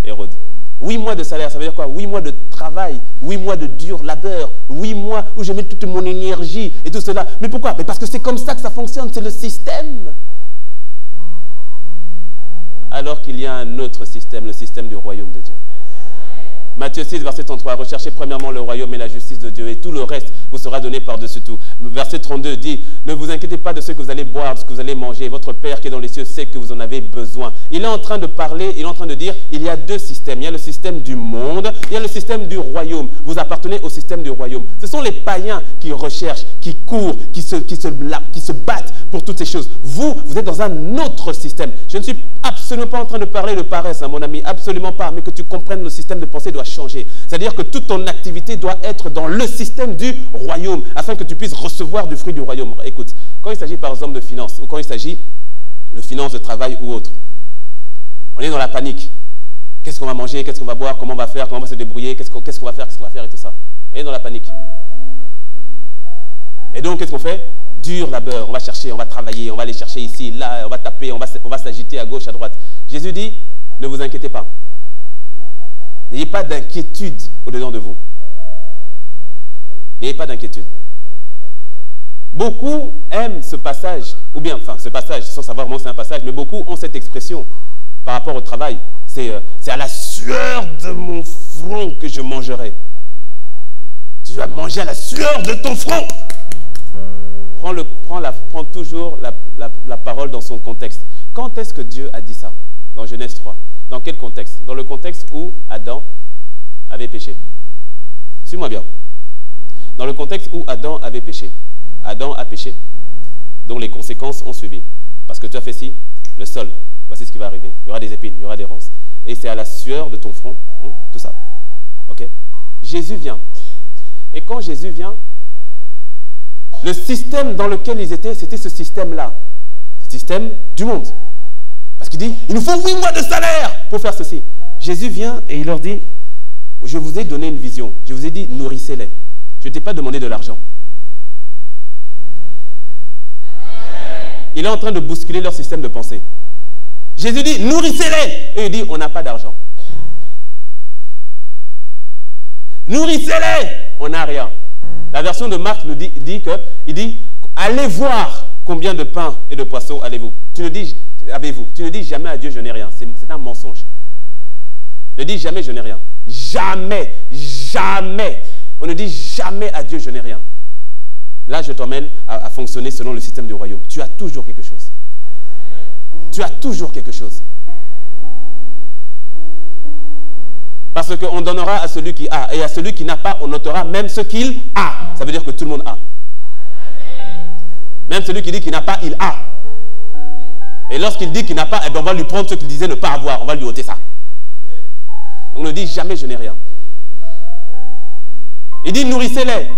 Hérode. 8 mois de salaire, ça veut dire quoi? 8 mois de travail, 8 mois de dur labeur, 8 mois où je mets toute mon énergie et tout cela. Mais pourquoi? Mais parce que c'est comme ça que ça fonctionne, c'est le système. Alors qu'il y a un autre système, le système du royaume de Dieu. Matthieu 6, verset 33, recherchez premièrement le royaume et la justice de Dieu, et tout le reste vous sera donné par-dessus tout. Verset 32 dit, ne vous inquiétez pas de ce que vous allez boire, de ce que vous allez manger, votre Père qui est dans les cieux sait que vous en avez besoin. Il est en train de parler, il est en train de dire, il y a deux systèmes. Il y a le système du monde, il y a le système du royaume. Vous appartenez au système du royaume. Ce sont les païens qui recherchent, qui courent, qui se battent pour toutes ces choses. Vous êtes dans un autre système. Je ne suis absolument pas en train de parler de paresse, hein, mon ami, absolument pas, mais que tu comprennes le système de pensée doit doit changer. C'est-à-dire que toute ton activité doit être dans le système du royaume, afin que tu puisses recevoir du fruit du royaume. Écoute, quand il s'agit par exemple de finances, ou quand il s'agit de finances de travail ou autre, on est dans la panique. Qu'est-ce qu'on va manger, qu'est-ce qu'on va boire, comment on va faire, comment on va se débrouiller, qu'est-ce qu'on va faire et tout ça. On est dans la panique. Et donc, qu'est-ce qu'on fait? Dur labeur, on va chercher, on va travailler, on va aller chercher ici, là, on va taper, on va s'agiter à gauche, à droite. Jésus dit, ne vous inquiétez pas. N'ayez pas d'inquiétude au-dedans de vous. N'ayez pas d'inquiétude. Beaucoup aiment ce passage, ou bien, enfin, ce passage, sans savoir vraiment que c'est un passage, mais beaucoup ont cette expression par rapport au travail. C'est à la sueur de mon front que je mangerai. Tu vas manger à la sueur de ton front. Prends toujours la parole dans son contexte. Quand est-ce que Dieu a dit ça? Dans Genèse 3. Dans quel contexte? Dans le contexte où Adam avait péché. Suis-moi bien. Dans le contexte où Adam avait péché. Adam a péché, donc les conséquences ont suivi. Parce que tu as fait ci, le sol, voici ce qui va arriver. Il y aura des épines, il y aura des ronces. Et c'est à la sueur de ton front, tout ça. Ok? Jésus vient. Et quand Jésus vient, le système dans lequel ils étaient, c'était ce système-là. Ce système du monde. Parce qu'il dit, il nous faut 8 mois de salaire pour faire ceci. Jésus vient et il leur dit, je vous ai donné une vision. Je vous ai dit, nourrissez-les. Je ne t'ai pas demandé de l'argent. Il est en train de bousculer leur système de pensée. Jésus dit, nourrissez-les. Et il dit, on n'a pas d'argent. Nourrissez-les. On n'a rien. La version de Marc nous dit allez voir combien de pain et de poissons avez-vous. Tu ne dis jamais à Dieu, je n'ai rien. C'est un mensonge. Ne dis jamais, je n'ai rien. Jamais, jamais. On ne dit jamais à Dieu, je n'ai rien. Là, je t'emmène à fonctionner selon le système du royaume. Tu as toujours quelque chose. Tu as toujours quelque chose. Parce qu'on donnera à celui qui a. Et à celui qui n'a pas, on notera même ce qu'il a. Ça veut dire que tout le monde a. Même celui qui dit qu'il n'a pas, il a. Et lorsqu'il dit qu'il n'a pas, eh bien on va lui prendre ce qu'il disait ne pas avoir. On va lui ôter ça. On ne dit jamais je n'ai rien. Il dit nourrissez-les.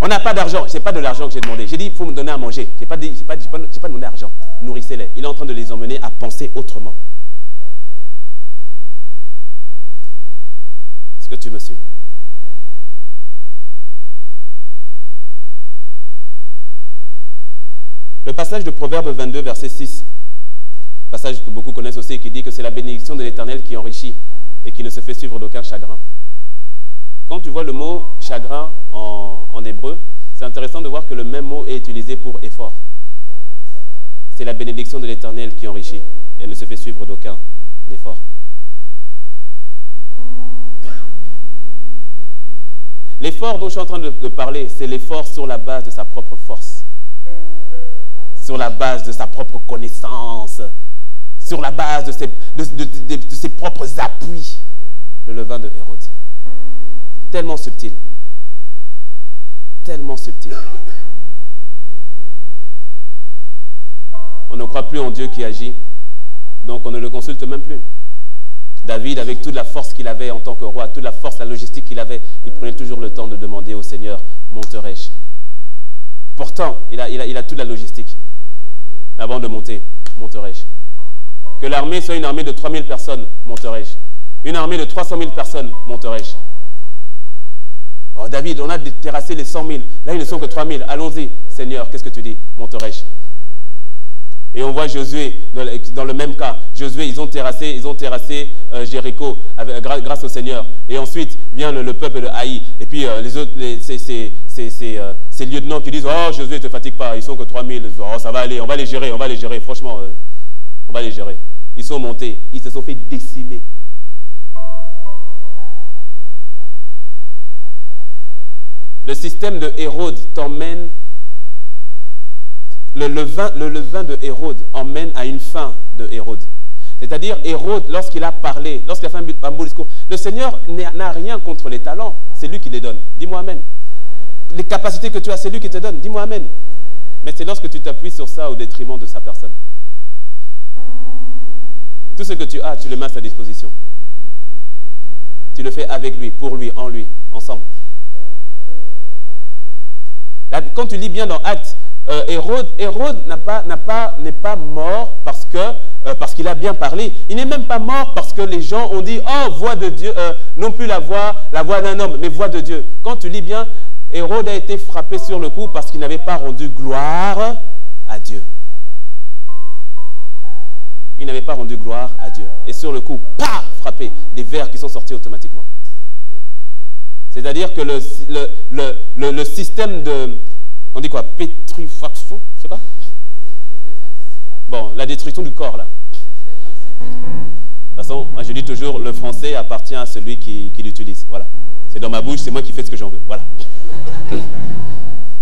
On n'a pas d'argent. Ce n'est pas de l'argent que j'ai demandé. J'ai dit il faut me donner à manger. Je n'ai pas demandé d'argent. Nourrissez-les. Il est en train de les emmener à penser autrement. Est-ce que tu me suis? Le passage de Proverbe 22, verset 6, passage que beaucoup connaissent aussi, qui dit que c'est la bénédiction de l'Éternel qui enrichit et qui ne se fait suivre d'aucun chagrin. Quand tu vois le mot chagrin en hébreu, c'est intéressant de voir que le même mot est utilisé pour effort. C'est la bénédiction de l'Éternel qui enrichit et ne se fait suivre d'aucun effort. L'effort dont je suis en train de parler, c'est l'effort sur la base de sa propre force, sur la base de sa propre connaissance, sur la base de ses propres appuis. Le levain de Hérode. Tellement subtil. Tellement subtil. On ne croit plus en Dieu qui agit, donc on ne le consulte même plus. David, avec toute la force qu'il avait en tant que roi, toute la force, la logistique qu'il avait, il prenait toujours le temps de demander au Seigneur, monterai-je? Pourtant, il a toute la logistique. Mais avant de monter, monterai-je? Que l'armée soit une armée de 3000 personnes, monterai-je? Une armée de 300 000 personnes, monterai-je? Oh David, on a terrassé les 100 000. Là, ils ne sont que 3 000. Allons-y. Seigneur, qu'est-ce que tu dis? Monterai-je? Et on voit Josué, dans le même cas. Josué, ils ont terrassé Jéricho grâce au Seigneur. Et ensuite, vient le peuple de Haï. Et puis, les autres, ces lieutenants qui disent, oh, Josué, ne te fatigue pas, ils sont que 3 000. Oh, ça va aller, on va les gérer. Franchement, on va les gérer. Ils sont montés, ils se sont fait décimer. Le système de Hérode t'emmène, le levain de Hérode emmène à une fin de Hérode. C'est-à-dire, Hérode, lorsqu'il a parlé, lorsqu'il a fait un beau discours, le Seigneur n'a rien contre les talents, c'est lui qui les donne. Dis-moi Amen. Les capacités que tu as, c'est lui qui te donne. Dis-moi Amen. Mais c'est lorsque tu t'appuies sur ça au détriment de sa personne. Tout ce que tu as, tu le mets à sa disposition. Tu le fais avec lui, pour lui, en lui, ensemble. Là, quand tu lis bien dans Actes, Hérode n'est pas mort parce qu'il a bien parlé. Il n'est même pas mort parce que les gens ont dit « Oh, voix de Dieu, non plus la voix d'un homme, mais voix de Dieu. » Quand tu lis bien, Hérode a été frappé sur le cou parce qu'il n'avait pas rendu gloire à Dieu. Il n'avait pas rendu gloire à Dieu. Et sur le coup, paf, frappé, des vers qui sont sortis automatiquement. C'est-à-dire que le système de, on dit quoi, pétrifaction, c'est quoi? Bon, la destruction du corps, là. De toute façon, moi je dis toujours, le français appartient à celui qui l'utilise. Voilà. C'est dans ma bouche, c'est moi qui fais ce que j'en veux. Voilà.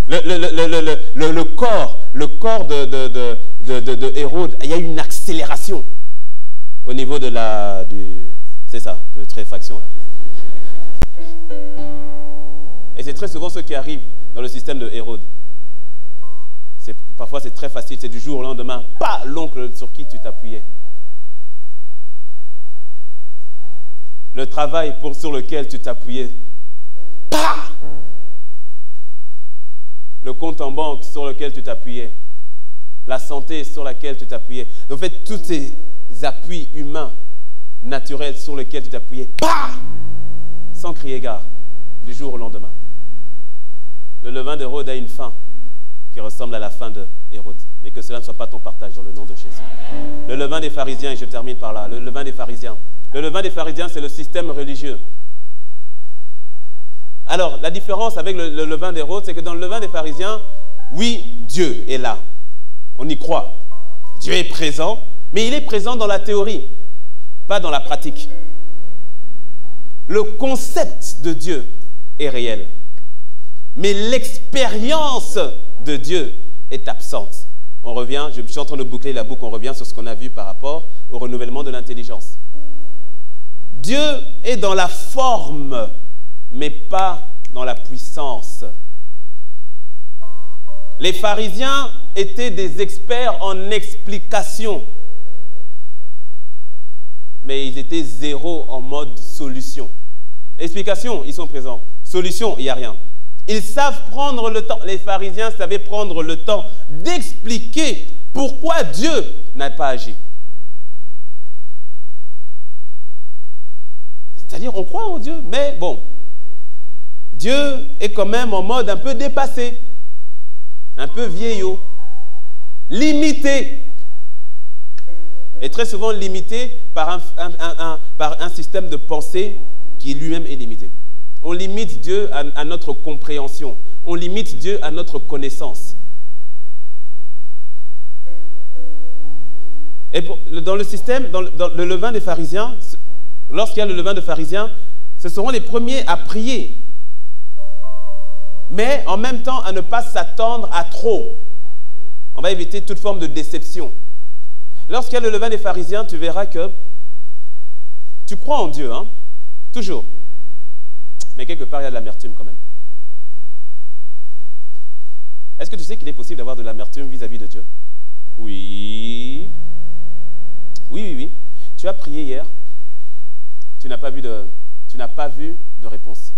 Le corps de Hérode, il y a une accélération au niveau de c'est ça, putréfaction. Et c'est très souvent ce qui arrive dans le système de Hérode. Parfois c'est très facile, c'est du jour au lendemain, pas l'oncle sur qui tu t'appuyais. Le travail sur lequel tu t'appuyais, pas. Le compte en banque sur lequel tu t'appuyais, la santé sur laquelle tu t'appuyais. En fait, tous ces appuis humains, naturels sur lesquels tu t'appuyais, pas, sans crier gare, du jour au lendemain. Le levain d'Hérode a une fin qui ressemble à la fin de Hérode, mais que cela ne soit pas ton partage dans le nom de Jésus. Le levain des pharisiens, et je termine par là, le levain des pharisiens. Le levain des pharisiens, c'est le système religieux. Alors, la différence avec le levain d'Hérode, c'est que dans le levain des pharisiens, oui, Dieu est là. On y croit. Dieu est présent, mais il est présent dans la théorie, pas dans la pratique. Le concept de Dieu est réel, mais l'expérience de Dieu est absente. On revient, je suis en train de boucler la boucle, on revient sur ce qu'on a vu par rapport au renouvellement de l'intelligence. Dieu est dans la forme, mais pas dans la puissance. Les pharisiens étaient des experts en explication, mais ils étaient zéro en mode solution. Explication, ils sont présents. Solution, il n'y a rien. Ils savent prendre le temps. Les pharisiens savaient prendre le temps d'expliquer pourquoi Dieu n'a pas agi. C'est-à-dire, on croit en Dieu, mais bon, Dieu est quand même en mode un peu dépassé, un peu vieillot, limité. Et très souvent limité par un système de pensée qui lui-même est limité. On limite Dieu à notre compréhension. On limite Dieu à notre connaissance. Et dans le système, dans le levain des pharisiens, lorsqu'il y a le levain de pharisiens, ce seront les premiers à prier. Mais en même temps, à ne pas s'attendre à trop. On va éviter toute forme de déception. Lorsqu'il y a le levain des pharisiens, tu verras que tu crois en Dieu, hein, toujours. Mais quelque part, il y a de l'amertume quand même. Est-ce que tu sais qu'il est possible d'avoir de l'amertume vis-à-vis de Dieu? Oui. Oui. Tu as prié hier. Tu n'as pas vu de réponse.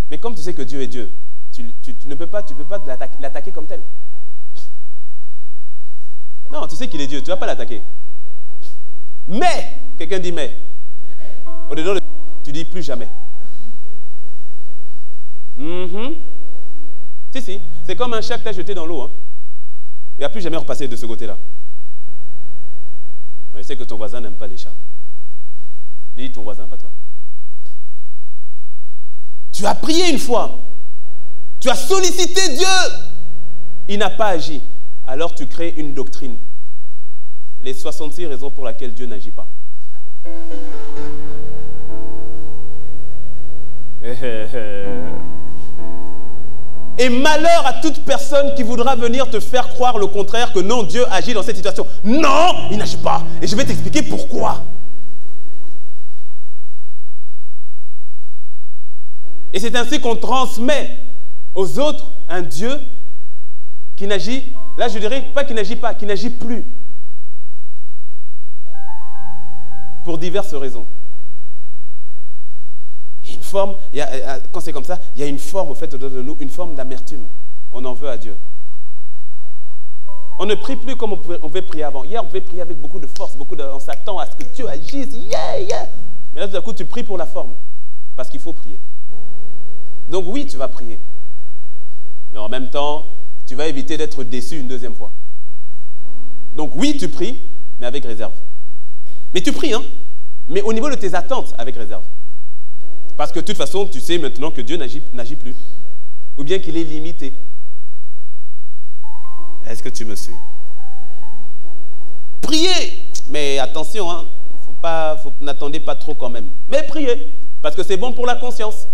Mais comme tu sais que Dieu est Dieu, tu ne peux pas l'attaquer comme tel. Non, tu sais qu'il est Dieu, tu ne vas pas l'attaquer. Mais, quelqu'un dit mais. Au-dedans de tu dis plus jamais. Si, c'est comme un chat que tu as jeté dans l'eau. Hein. Il ne va plus jamais repasser de ce côté-là. Mais je sais que ton voisin n'aime pas les chats. Dis ton voisin, pas toi. Tu as prié une fois. Tu as sollicité Dieu. Il n'a pas agi. Alors tu crées une doctrine. Les 66 raisons pour lesquelles Dieu n'agit pas. Et malheur à toute personne qui voudra venir te faire croire le contraire, que non, Dieu agit dans cette situation. Non, il n'agit pas. Et je vais t'expliquer pourquoi. Et c'est ainsi qu'on transmet aux autres un Dieu qui n'agit, là je dirais pas qui n'agit pas, qui n'agit plus. Pour diverses raisons. forme, quand c'est comme ça, il y a une forme au fait autour de nous, une forme d'amertume. On en veut à Dieu. On ne prie plus comme on pouvait prier avant. Hier, on pouvait prier avec beaucoup de force, on s'attend à ce que Dieu agisse. Yeah. Mais là, tout à coup, tu pries pour la forme. Parce qu'il faut prier. Donc oui, tu vas prier. Mais en même temps, tu vas éviter d'être déçu une deuxième fois. Donc oui, tu pries, mais avec réserve. Mais tu pries, hein. Mais au niveau de tes attentes, avec réserve. Parce que de toute façon, tu sais maintenant que Dieu n'agit plus. Ou bien qu'il est limité. Est-ce que tu me suis? Priez! Mais attention, hein, n'attendez pas trop quand même. Mais priez, parce que c'est bon pour la conscience.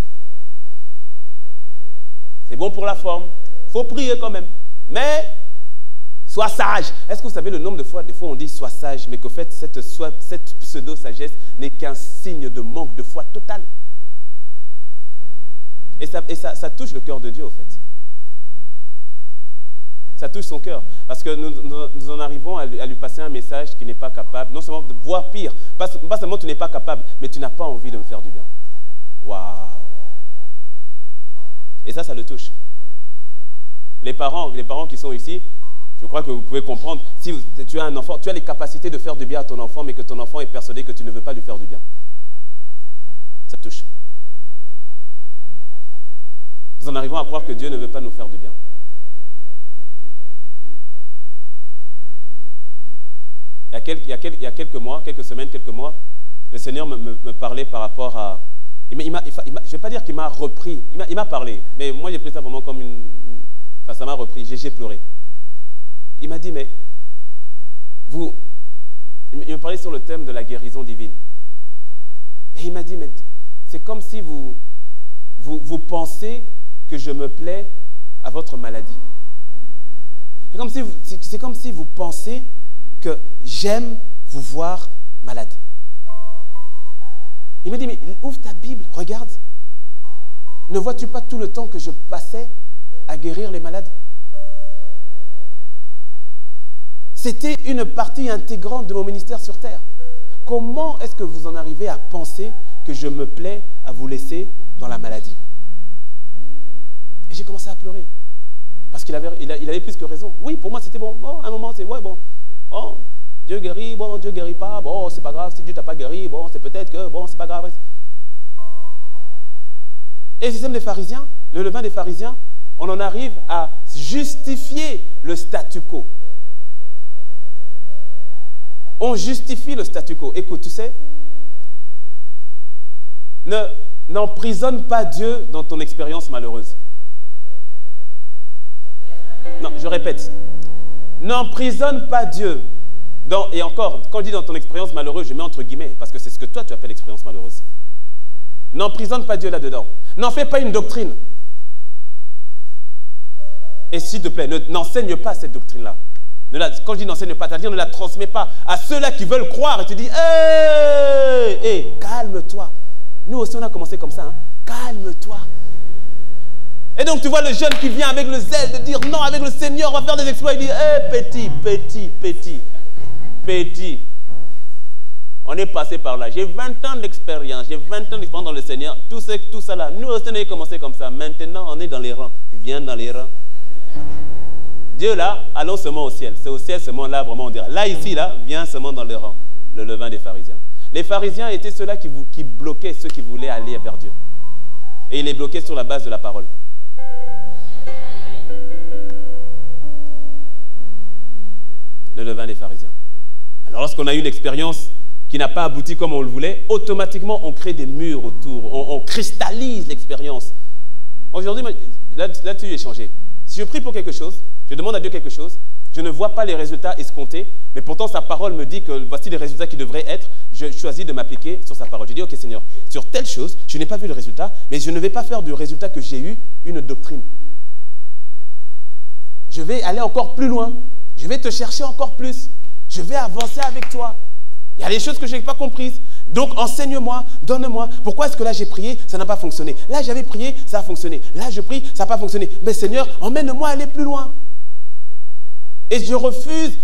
C'est bon pour la forme. Il faut prier quand même. Mais, sois sage. Est-ce que vous savez le nombre de fois, des fois on dit sois sage, mais qu'au fait, cette pseudo-sagesse n'est qu'un signe de manque de foi total. Et ça touche le cœur de Dieu, au fait. Ça touche son cœur. Parce que nous en arrivons à lui passer un message qui n'est pas capable, non seulement de voir pire, pas seulement tu n'es pas capable, mais tu n'as pas envie de me faire du bien. Waouh! Et ça le touche. Les parents qui sont ici, je crois que vous pouvez comprendre, si tu as un enfant, tu as les capacités de faire du bien à ton enfant, mais que ton enfant est persuadé que tu ne veux pas lui faire du bien. Ça touche. Nous en arrivons à croire que Dieu ne veut pas nous faire du bien. Il y a quelques mois, quelques semaines, quelques mois, le Seigneur me parlait par rapport à... je ne vais pas dire qu'il m'a repris, il m'a parlé, mais moi j'ai pris ça vraiment comme enfin ça m'a repris, j'ai pleuré. Il m'a dit, mais il me parlait sur le thème de la guérison divine. Et il m'a dit, mais c'est comme si vous pensez que je me plais à votre maladie. C'est comme si vous pensez que j'aime vous voir malade. Il m'a dit, mais ouvre ta Bible, regarde. Ne vois-tu pas tout le temps que je passais à guérir les malades? C'était une partie intégrante de mon ministère sur terre. Comment est-ce que vous en arrivez à penser que je me plais à vous laisser dans la maladie? Et j'ai commencé à pleurer. Parce qu'il avait plus que raison. Oui, pour moi, c'était bon. Bon, à un moment, c'est ouais, bon. Oh, Dieu guérit, bon, Dieu guérit pas, bon, c'est pas grave. Si Dieu t'a pas guéri, bon, c'est peut-être que, bon, c'est pas grave. Et le système des pharisiens, le levain des pharisiens, on en arrive à justifier le statu quo. On justifie le statu quo. Écoute, tu sais, n'emprisonne pas Dieu dans ton expérience malheureuse. Non, je répète. N'emprisonne pas Dieu. Et encore, quand je dis dans ton expérience malheureuse, je mets entre guillemets, parce que c'est ce que toi tu appelles expérience malheureuse. N'emprisonne pas Dieu là-dedans. N'en fais pas une doctrine. Et s'il te plaît, n'enseigne pas cette doctrine-là. Quand je dis n'enseigne pas, c'est-à-dire ne la transmets pas à ceux-là qui veulent croire. Et tu dis, hé, calme-toi. Nous aussi, on a commencé comme ça. Hein. Calme-toi. Et donc, tu vois le jeune qui vient avec le zèle de dire, non, avec le Seigneur, on va faire des exploits. Il dit, hé, petit. On est passé par là. J'ai 20 ans d'expérience. Dans le Seigneur. Tout ça là. Nous aussi, on a commencé comme ça. Maintenant, on est dans les rangs. Viens dans les rangs. Dieu là, allons seulement au ciel. C'est au ciel seulement là, vraiment on dira. Là, ici, là, viens seulement dans les rangs. Le levain des pharisiens. Les pharisiens étaient ceux-là qui bloquaient ceux qui voulaient aller vers Dieu. Et ils les bloquaient sur la base de la parole. Le levain des pharisiens. Alors lorsqu'on a eu une expérience qui n'a pas abouti comme on le voulait, automatiquement on crée des murs autour, on cristallise l'expérience. Aujourd'hui, là-dessus j'ai changé. Si je prie pour quelque chose, je demande à Dieu quelque chose, je ne vois pas les résultats escomptés, mais pourtant sa parole me dit que voici les résultats qui devraient être, je choisis de m'appliquer sur sa parole. Je dis, ok Seigneur, sur telle chose, je n'ai pas vu le résultat, mais je ne vais pas faire du résultat que j'ai eu une doctrine. Je vais aller encore plus loin. Je vais te chercher encore plus. Je vais avancer avec toi. Il y a des choses que je n'ai pas comprises. Donc, enseigne-moi, donne-moi. Pourquoi est-ce que là, j'ai prié, ça n'a pas fonctionné? Là, j'avais prié, ça a fonctionné. Là, je prie, ça n'a pas fonctionné. Mais Seigneur, emmène-moi à aller plus loin. Et je refuse,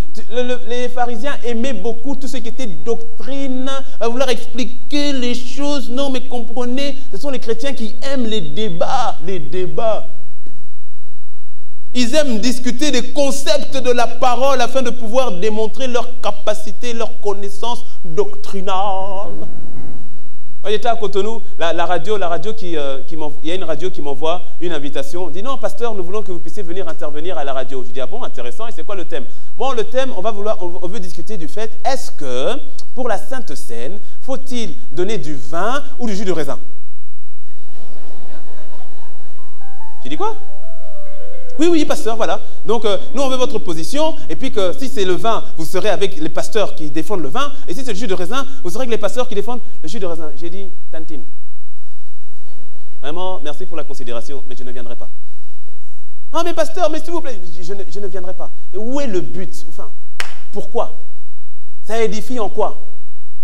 les pharisiens aimaient beaucoup tout ce qui était doctrine, à vouloir expliquer les choses. Non, mais comprenez, ce sont les chrétiens qui aiment les débats. Les débats. Ils aiment discuter des concepts de la parole afin de pouvoir démontrer leur capacité, leur connaissance doctrinale. J'étais à Cotonou, la radio qui m'envoie, il y a une radio qui m'envoie une invitation. On dit non, pasteur, nous voulons que vous puissiez venir intervenir à la radio. Je dis ah bon, intéressant, et c'est quoi le thème? Bon, le thème, on veut discuter du fait, est-ce que pour la Sainte Seine, faut-il donner du vin ou du jus de raisin? J'ai dit quoi? Oui, pasteur, voilà. Donc, nous, on veut votre position. Et puis que si c'est le vin, vous serez avec les pasteurs qui défendent le vin. Et si c'est le jus de raisin, vous serez avec les pasteurs qui défendent le jus de raisin. J'ai dit, Tantine, vraiment, merci pour la considération, mais je ne viendrai pas. Ah, mais pasteur, mais s'il vous plaît, je ne viendrai pas. Et où est le but? Enfin, pourquoi? Ça édifie en quoi?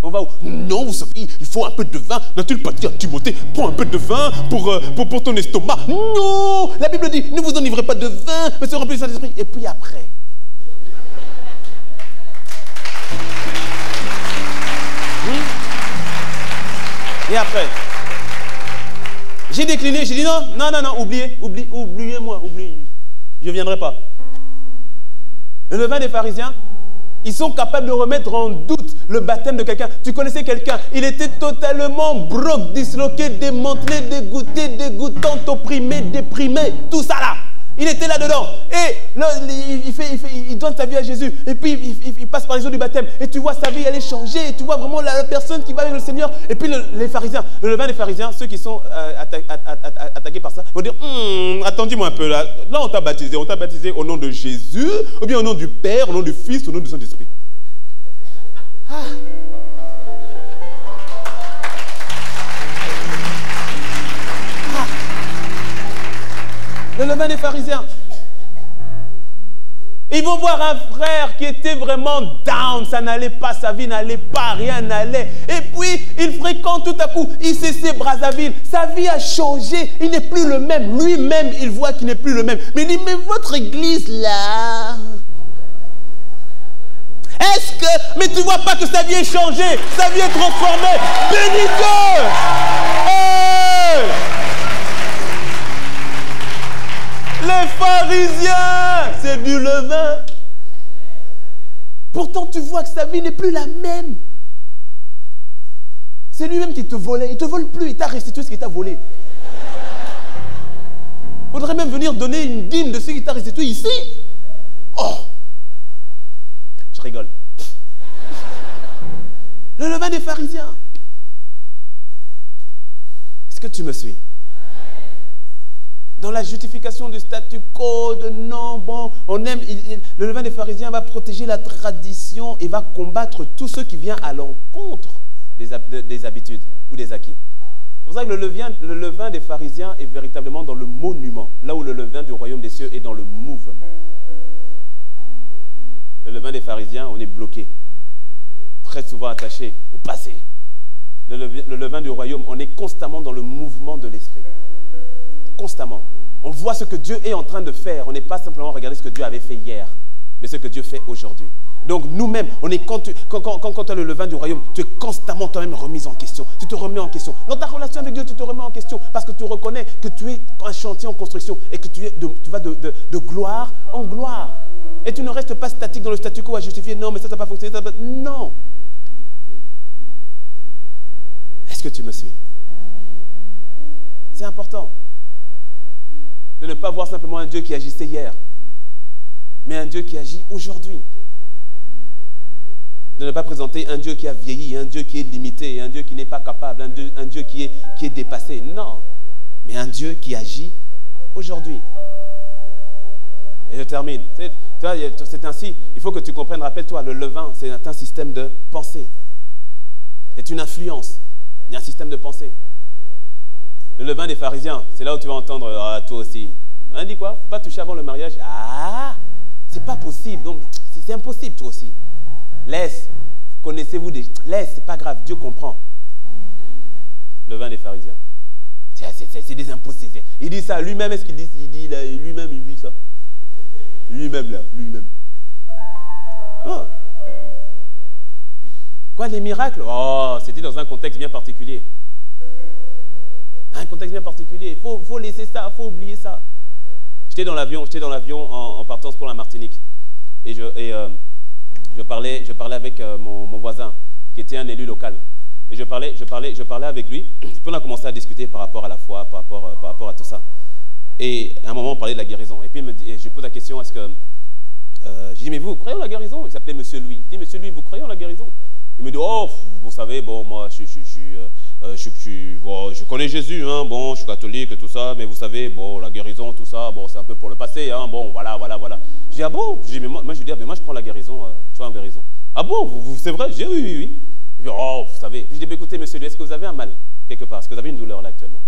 On va où? Non, vous savez, il faut un peu de vin. N'a-t-il pas dit à Timothée, prends un peu de vin pour ton estomac? Non, la Bible dit, ne vous enivrez pas de vin, mais soyez remplis du Saint-Esprit. Et puis après, et après, j'ai décliné, j'ai dit non, oubliez-moi, je ne viendrai pas. Le levain des pharisiens, ils sont capables de remettre en doute le baptême de quelqu'un. Tu connaissais quelqu'un, il était totalement broke, disloqué, démantelé, dégoûté, dégoûtant, opprimé, déprimé, tout ça là. Il était là-dedans. Et là, il donne sa vie à Jésus. Et puis, il passe par les eaux du baptême. Et tu vois sa vie, elle est changée. Et tu vois vraiment la personne qui va avec le Seigneur. Et puis, les pharisiens, le levain des pharisiens, ceux qui sont attaqués par ça, vont dire, attendez-moi un peu là. Là, on t'a baptisé au nom de Jésus, ou bien au nom du Père, au nom du Fils, au nom du Saint-Esprit. Ah. Le levain des pharisiens. Ils vont voir un frère qui était vraiment down, ça n'allait pas, sa vie n'allait pas, rien n'allait. Et puis, il fréquente tout à coup ICC Brazzaville. Sa vie a changé, il n'est plus le même. Lui-même, il voit qu'il n'est plus le même. Mais il dit, mais votre église là... Est-ce que... Mais tu ne vois pas que sa vie est changée, sa vie est transformée. Bénis-Dieu! Hey! Les pharisiens, c'est du levain. Pourtant, tu vois que sa vie n'est plus la même. C'est lui-même qui te volait. Il ne te vole plus, il t'a restitué ce qu'il t'a volé. Il faudrait même venir donner une dîme de ce qu'il t'a restitué ici. Oh! Je rigole. Le levain des pharisiens. Est-ce que tu me suis? Dans la justification du statu quo, de non, bon, on aime, le levain des pharisiens va protéger la tradition et va combattre tout ce qui vient à l'encontre des habitudes ou des acquis. C'est pour ça que le levain des pharisiens est véritablement dans le monument, là où le levain du royaume des cieux est dans le mouvement. Le levain des pharisiens, on est bloqué, très souvent attaché au passé. Le levain du royaume, on est constamment dans le mouvement de l'esprit. Constamment. On voit ce que Dieu est en train de faire. On n'est pas simplement regarder ce que Dieu avait fait hier, mais ce que Dieu fait aujourd'hui. Donc nous-mêmes, quand tu as le levain du royaume, tu es constamment toi-même remis en question. Tu te remets en question. Dans ta relation avec Dieu, tu te remets en question parce que tu reconnais que tu es un chantier en construction et que tu vas de gloire en gloire. Et tu ne restes pas statique dans le statu quo à justifier. Non, mais ça n'a pas fonctionné. Non. Est-ce que tu me suis? C'est important de ne pas voir simplement un Dieu qui agissait hier, mais un Dieu qui agit aujourd'hui. De ne pas présenter un Dieu qui a vieilli, un Dieu qui est limité, un Dieu qui n'est pas capable, un Dieu qui est dépassé. Non, mais un Dieu qui agit aujourd'hui. Et je termine. C'est ainsi, il faut que tu comprennes, rappelle-toi, le levain, c'est un système de pensée. C'est une influence, il y a un système de pensée. Le levain des pharisiens, c'est là où tu vas entendre, ah, toi aussi. Hein, dit quoi? Faut pas toucher avant le mariage. Ah, c'est pas possible. Donc, c'est impossible, toi aussi. Laisse. Connaissez-vous des... Laisse, c'est pas grave. Dieu comprend. Le levain des pharisiens. C'est des impossibles. Il dit ça lui-même. Est-ce qu'il dit lui-même, il vit ça? Lui-même, là. Lui-même. Oh. Quoi, les miracles? Oh, c'était dans un contexte bien particulier. Un contexte bien particulier. Il faut laisser ça, il faut oublier ça. J'étais dans l'avion en partance pour la Martinique. Et je parlais avec mon voisin, qui était un élu local. Et je parlais avec lui. Et puis on a commencé à discuter par rapport à la foi, par rapport à tout ça. Et à un moment, on parlait de la guérison. Et puis je lui pose la question, est-ce que... j'ai dit, mais vous croyez en la guérison? Il s'appelait Monsieur Louis. Je dis, Monsieur Louis, vous croyez en la guérison? Il me dit, oh, vous savez, bon, moi, je connais Jésus, hein, bon, je suis catholique et tout ça, mais vous savez, bon, la guérison, tout ça, bon, c'est un peu pour le passé, hein, bon, voilà. Je dis, ah bon? Je dis, mais moi, je crois en la guérison, je crois en la guérison. Ah bon, c'est vrai? Je dis, oui. Je dis, oh, vous savez. Puis je dis, écoutez, monsieur, est-ce que vous avez un mal quelque part? Est-ce que vous avez une douleur là actuellement?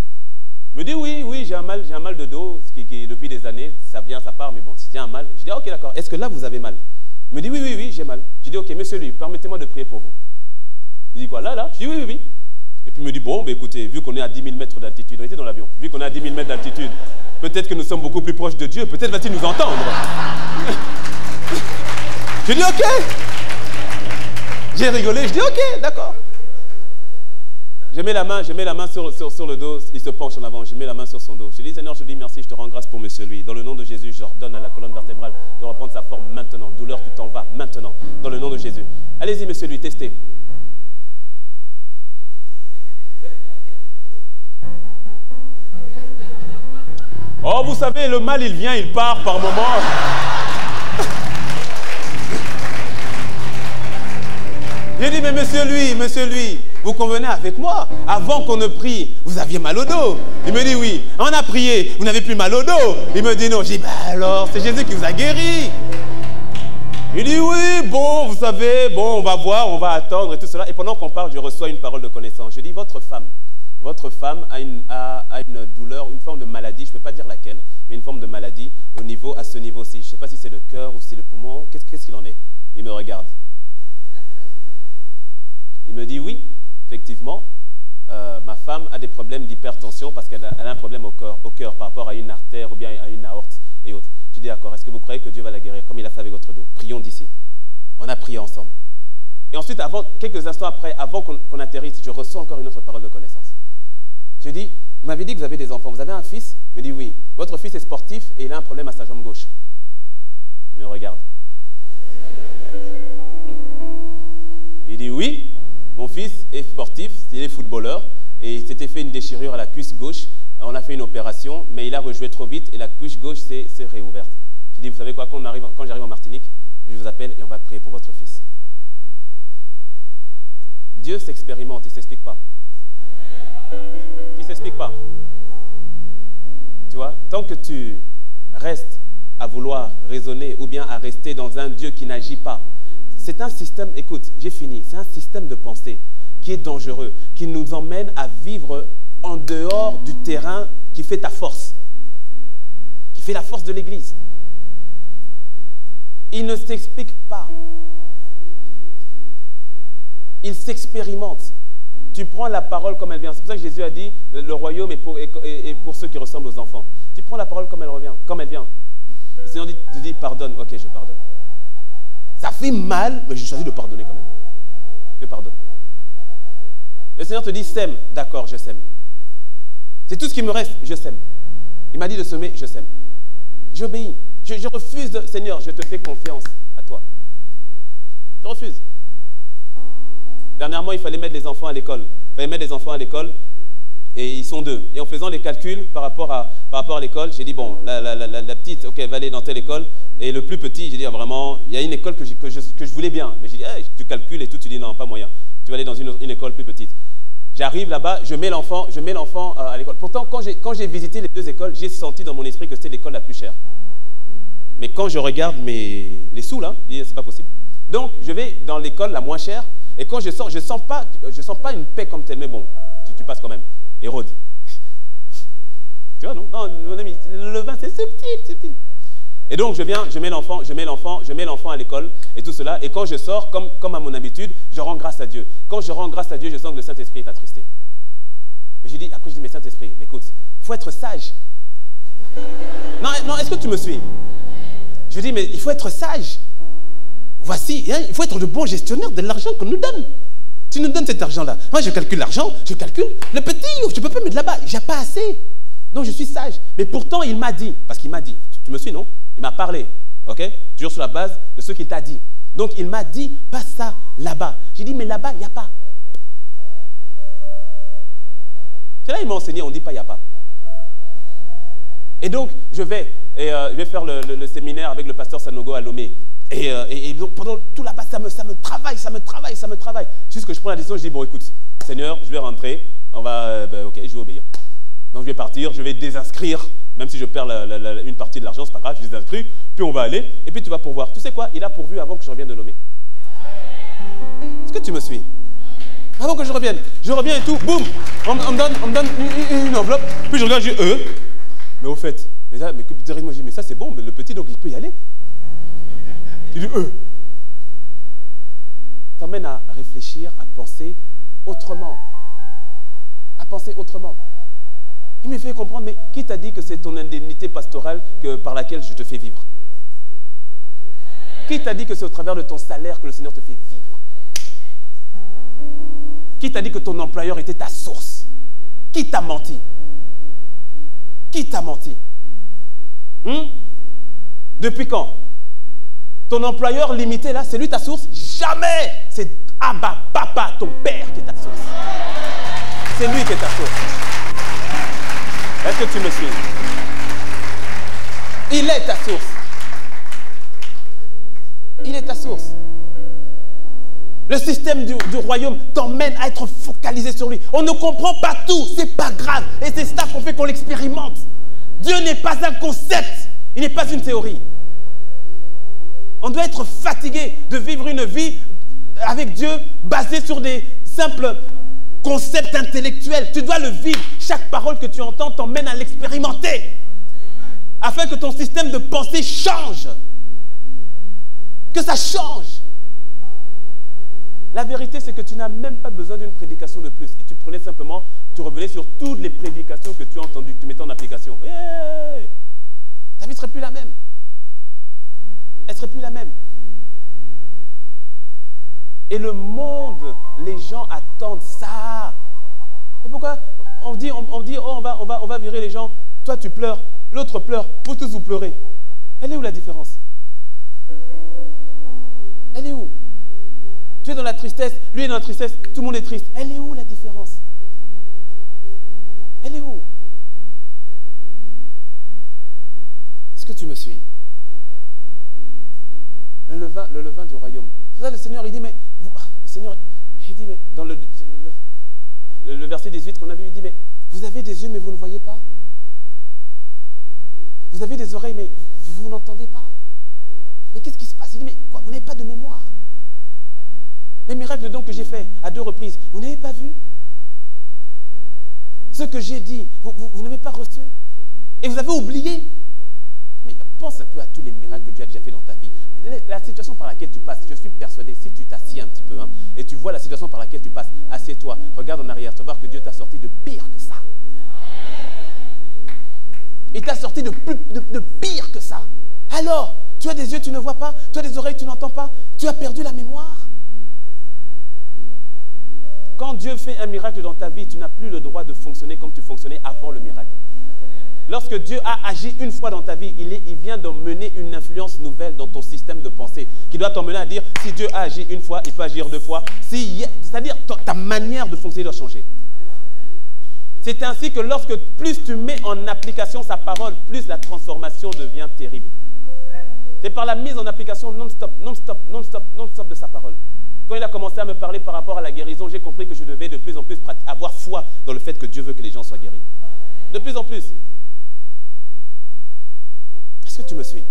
Il me dit, oui, j'ai un mal de dos, qui depuis des années, ça vient, ça part, mais bon, si j'ai un mal. Je dis, ah, ok, d'accord, est-ce que là, vous avez mal? Il me dit, oui, j'ai mal. Je dis, ok, monsieur, lui, permettez-moi de prier pour vous. Il dit, quoi, là? Je dis, oui. Et puis il me dit, bon, écoutez, vu qu'on est à 10 000 mètres d'altitude, on était dans l'avion, vu qu'on est à 10 000 mètres d'altitude, peut-être que nous sommes beaucoup plus proches de Dieu, peut-être va-t-il nous entendre. Je dis, ok. J'ai rigolé, je dis, ok, d'accord. Je mets la main sur le dos, il se penche en avant, je mets la main sur son dos. Je dis, Seigneur, je dis merci, je te rends grâce pour monsieur lui. Dans le nom de Jésus, je ordonne à la colonne vertébrale de reprendre sa forme maintenant. Douleur, tu t'en vas maintenant, dans le nom de Jésus. Allez-y, monsieur lui, testez. Oh, vous savez, le mal, il vient, il part par moments. J'ai dit, mais monsieur lui, vous convenez avec moi. Avant qu'on ne prie, vous aviez mal au dos. Il me dit, oui. On a prié, vous n'avez plus mal au dos. Il me dit, non. J'ai dit, bah alors, c'est Jésus qui vous a guéri. Il dit, oui, bon, vous savez, bon, on va voir, on va attendre et tout cela. Et pendant qu'on parle, je reçois une parole de connaissance. Je dis, votre femme a une douleur, une forme de maladie, je ne peux pas dire laquelle, mais une forme de maladie à ce niveau-ci. Je ne sais pas si c'est le cœur ou si c'est le poumon. Qu'est-ce qu'il en est? Il me regarde. Il me dit, oui, effectivement, ma femme a des problèmes d'hypertension parce qu'elle a un problème au cœur par rapport à une artère ou bien à une aorte et autres. Je dis, d'accord, est-ce que vous croyez que Dieu va la guérir comme il a fait avec votre dos? Prions d'ici. On a prié ensemble. Et ensuite, quelques instants après, avant qu'on atterrisse, je reçois encore une autre parole de connaissance. Je dis, vous m'avez dit que vous avez des enfants, vous avez un fils? Il me dit, oui. Votre fils est sportif et il a un problème à sa jambe gauche. Il me regarde. Il dit, oui, mon fils est sportif, il est footballeur et il s'était fait une déchirure à la cuisse gauche. On a fait une opération, mais il a rejoué trop vite et la cuisse gauche s'est réouverte. Je dis, vous savez quoi, quand j'arrive en Martinique, je vous appelle et on va prier pour votre fils. Dieu s'expérimente, il ne s'explique pas. Il ne s'explique pas. Tu vois, tant que tu restes à vouloir raisonner ou bien à rester dans un Dieu qui n'agit pas, c'est un système, écoute, j'ai fini, c'est un système de pensée qui est dangereux, qui nous emmène à vivre en dehors du terrain qui fait ta force, qui fait la force de l'Église. Il ne s'explique pas. Il s'expérimente. Tu prends la parole comme elle vient. C'est pour ça que Jésus a dit, le royaume est pour ceux qui ressemblent aux enfants. Tu prends la parole comme elle vient. Le Seigneur te dit, pardonne. Ok, je pardonne. Ça fait mal, mais j'ai choisi de pardonner quand même. Je pardonne. Le Seigneur te dit, sème. D'accord, je sème. C'est tout ce qui me reste, je sème. Il m'a dit de semer, je sème. J'obéis. Je refuse de... Seigneur, je te fais confiance à toi. Je refuse. Dernièrement, il fallait mettre les enfants à l'école. Et ils sont 2. Et en faisant les calculs par rapport à l'école, j'ai dit, bon, la petite, ok, elle va aller dans telle école. Et le plus petit, j'ai dit, vraiment, il y a une école que je voulais bien. Mais j'ai dit, hey, tu calcules et tout, tu dis, non, pas moyen. Tu vas aller dans une école plus petite. J'arrive là-bas, je mets l'enfant à l'école. Pourtant, quand j'ai visité les 2 écoles, j'ai senti dans mon esprit que c'était l'école la plus chère. Mais quand je regarde les sous, là, c'est pas possible. Donc, je vais dans l'école la moins chère. Et quand je sens pas une paix comme telle, mais bon, tu passes quand même. Hérode. Tu vois, non? Non, mon ami, le levain, c'est subtil. Et donc, je mets l'enfant à l'école et tout cela. Et quand je sors, comme à mon habitude, je rends grâce à Dieu. Quand je rends grâce à Dieu, je sens que le Saint-Esprit est attristé. Mais après, je dis, mais Saint-Esprit, mais écoute, il faut être sage. Non, est-ce que tu me suis? Je dis, mais il faut être sage. voici, hein, il faut être de bons gestionnaires de l'argent qu'on nous donne. Tu nous donnes cet argent-là. Moi, je calcule l'argent, je calcule. Le petit, je ne peux pas mettre là-bas, j'ai pas assez. Donc, je suis sage. Mais pourtant, il m'a dit, parce qu'il m'a dit, tu me suis, non? Il m'a parlé, ok? Toujours sur la base de ce qu'il t'a dit. Donc, il m'a dit, pas ça là-bas. J'ai dit, mais là-bas, il n'y a pas. C'est là qu'il m'a enseigné, on ne dit pas, il n'y a pas. Et donc, je vais faire le séminaire avec le pasteur Sanogo à Lomé. Et donc, pendant tout là-bas, ça me travaille. Jusque je prends la décision, je dis, bon, écoute, Seigneur, je vais rentrer, ok, je vais obéir. Donc, je vais partir, je vais désinscrire, même si je perds une partie de l'argent, c'est pas grave, je désinscris, puis on va aller, et puis tu vas pourvoir. Tu sais quoi, il a pourvu avant que je revienne de Lomé. Est-ce que tu me suis? Avant que je revienne et tout, boum, on me donne une enveloppe, puis je regarde, je dis, mais au fait, mais je dis, mais ça c'est bon, mais le petit, donc il peut y aller. Je dis, t'emmène à réfléchir, à penser autrement. Il me fait comprendre, mais qui t'a dit que c'est ton indemnité pastorale par laquelle je te fais vivre? Qui t'a dit que c'est au travers de ton salaire que le Seigneur te fait vivre? Qui t'a dit que ton employeur était ta source? Qui t'a menti? Depuis quand? Ton employeur limité là, c'est lui ta source? Jamais! C'est Abba, Papa, ton père qui est ta source. C'est lui qui est ta source. Est-ce que tu me suis? Il est ta source. Il est ta source. Le système du royaume t'emmène à être focalisé sur lui. On ne comprend pas tout, c'est pas grave. Et c'est ça qu'on fait qu'on l'expérimente. Dieu n'est pas un concept, il n'est pas une théorie. On doit être fatigué de vivre une vie avec Dieu basée sur des simples concepts intellectuels. Tu dois le vivre. Chaque parole que tu entends t'emmène à l'expérimenter. Afin que ton système de pensée change. Que ça change. La vérité, c'est que tu n'as même pas besoin d'une prédication de plus. Si tu prenais simplement, tu revenais sur toutes les prédications que tu as entendues, que tu mettais en application. Hey, ta vie ne serait plus la même. Elle ne serait plus la même. Et le monde, les gens attendent ça. Et pourquoi on dit, oh, on va virer les gens. Toi, tu pleures, l'autre pleure, vous tous vous pleurez. Elle est où la différence? Elle est où? Tu es dans la tristesse, lui est dans la tristesse, tout le monde est triste. Elle est où la différence? Elle est où? Est-ce que tu me suis? Le levain du royaume. Là, le Seigneur, il dit, mais dans le verset 18 qu'on a vu, il dit, mais vous avez des yeux, mais vous ne voyez pas. Vous avez des oreilles, mais vous n'entendez pas. Mais qu'est-ce qui se passe? Il dit, mais quoi, vous n'avez pas de mémoire. Les miracles donc que j'ai fait à 2 reprises, vous n'avez pas vu? Ce que j'ai dit, vous n'avez pas reçu. Et vous avez oublié. Mais pense un peu à tous les miracles que Dieu a déjà fait dans ta vie. La situation par laquelle tu passes, je suis persuadé, si tu t'assieds un petit peu, et tu vois la situation par laquelle tu passes, assieds-toi, regarde en arrière, tu vas voir que Dieu t'a sorti de pire que ça. Il t'a sorti de pire que ça. Alors, tu as des yeux, tu ne vois pas, tu as des oreilles, tu n'entends pas, tu as perdu la mémoire. Quand Dieu fait un miracle dans ta vie, tu n'as plus le droit de fonctionner comme tu fonctionnais avant le miracle. Lorsque Dieu a agi une fois dans ta vie, il vient d'emmener une influence nouvelle dans ton système de pensée qui doit t'emmener à dire, si Dieu a agi une fois, il peut agir 2 fois. C'est-à-dire, ta manière de fonctionner doit changer. C'est ainsi que lorsque plus tu mets en application sa parole, plus la transformation devient terrible. C'est par la mise en application non-stop de sa parole. Quand il a commencé à me parler par rapport à la guérison, j'ai compris que je devais de plus en plus avoir foi dans le fait que Dieu veut que les gens soient guéris. De plus en plus. Est-ce que tu me suis?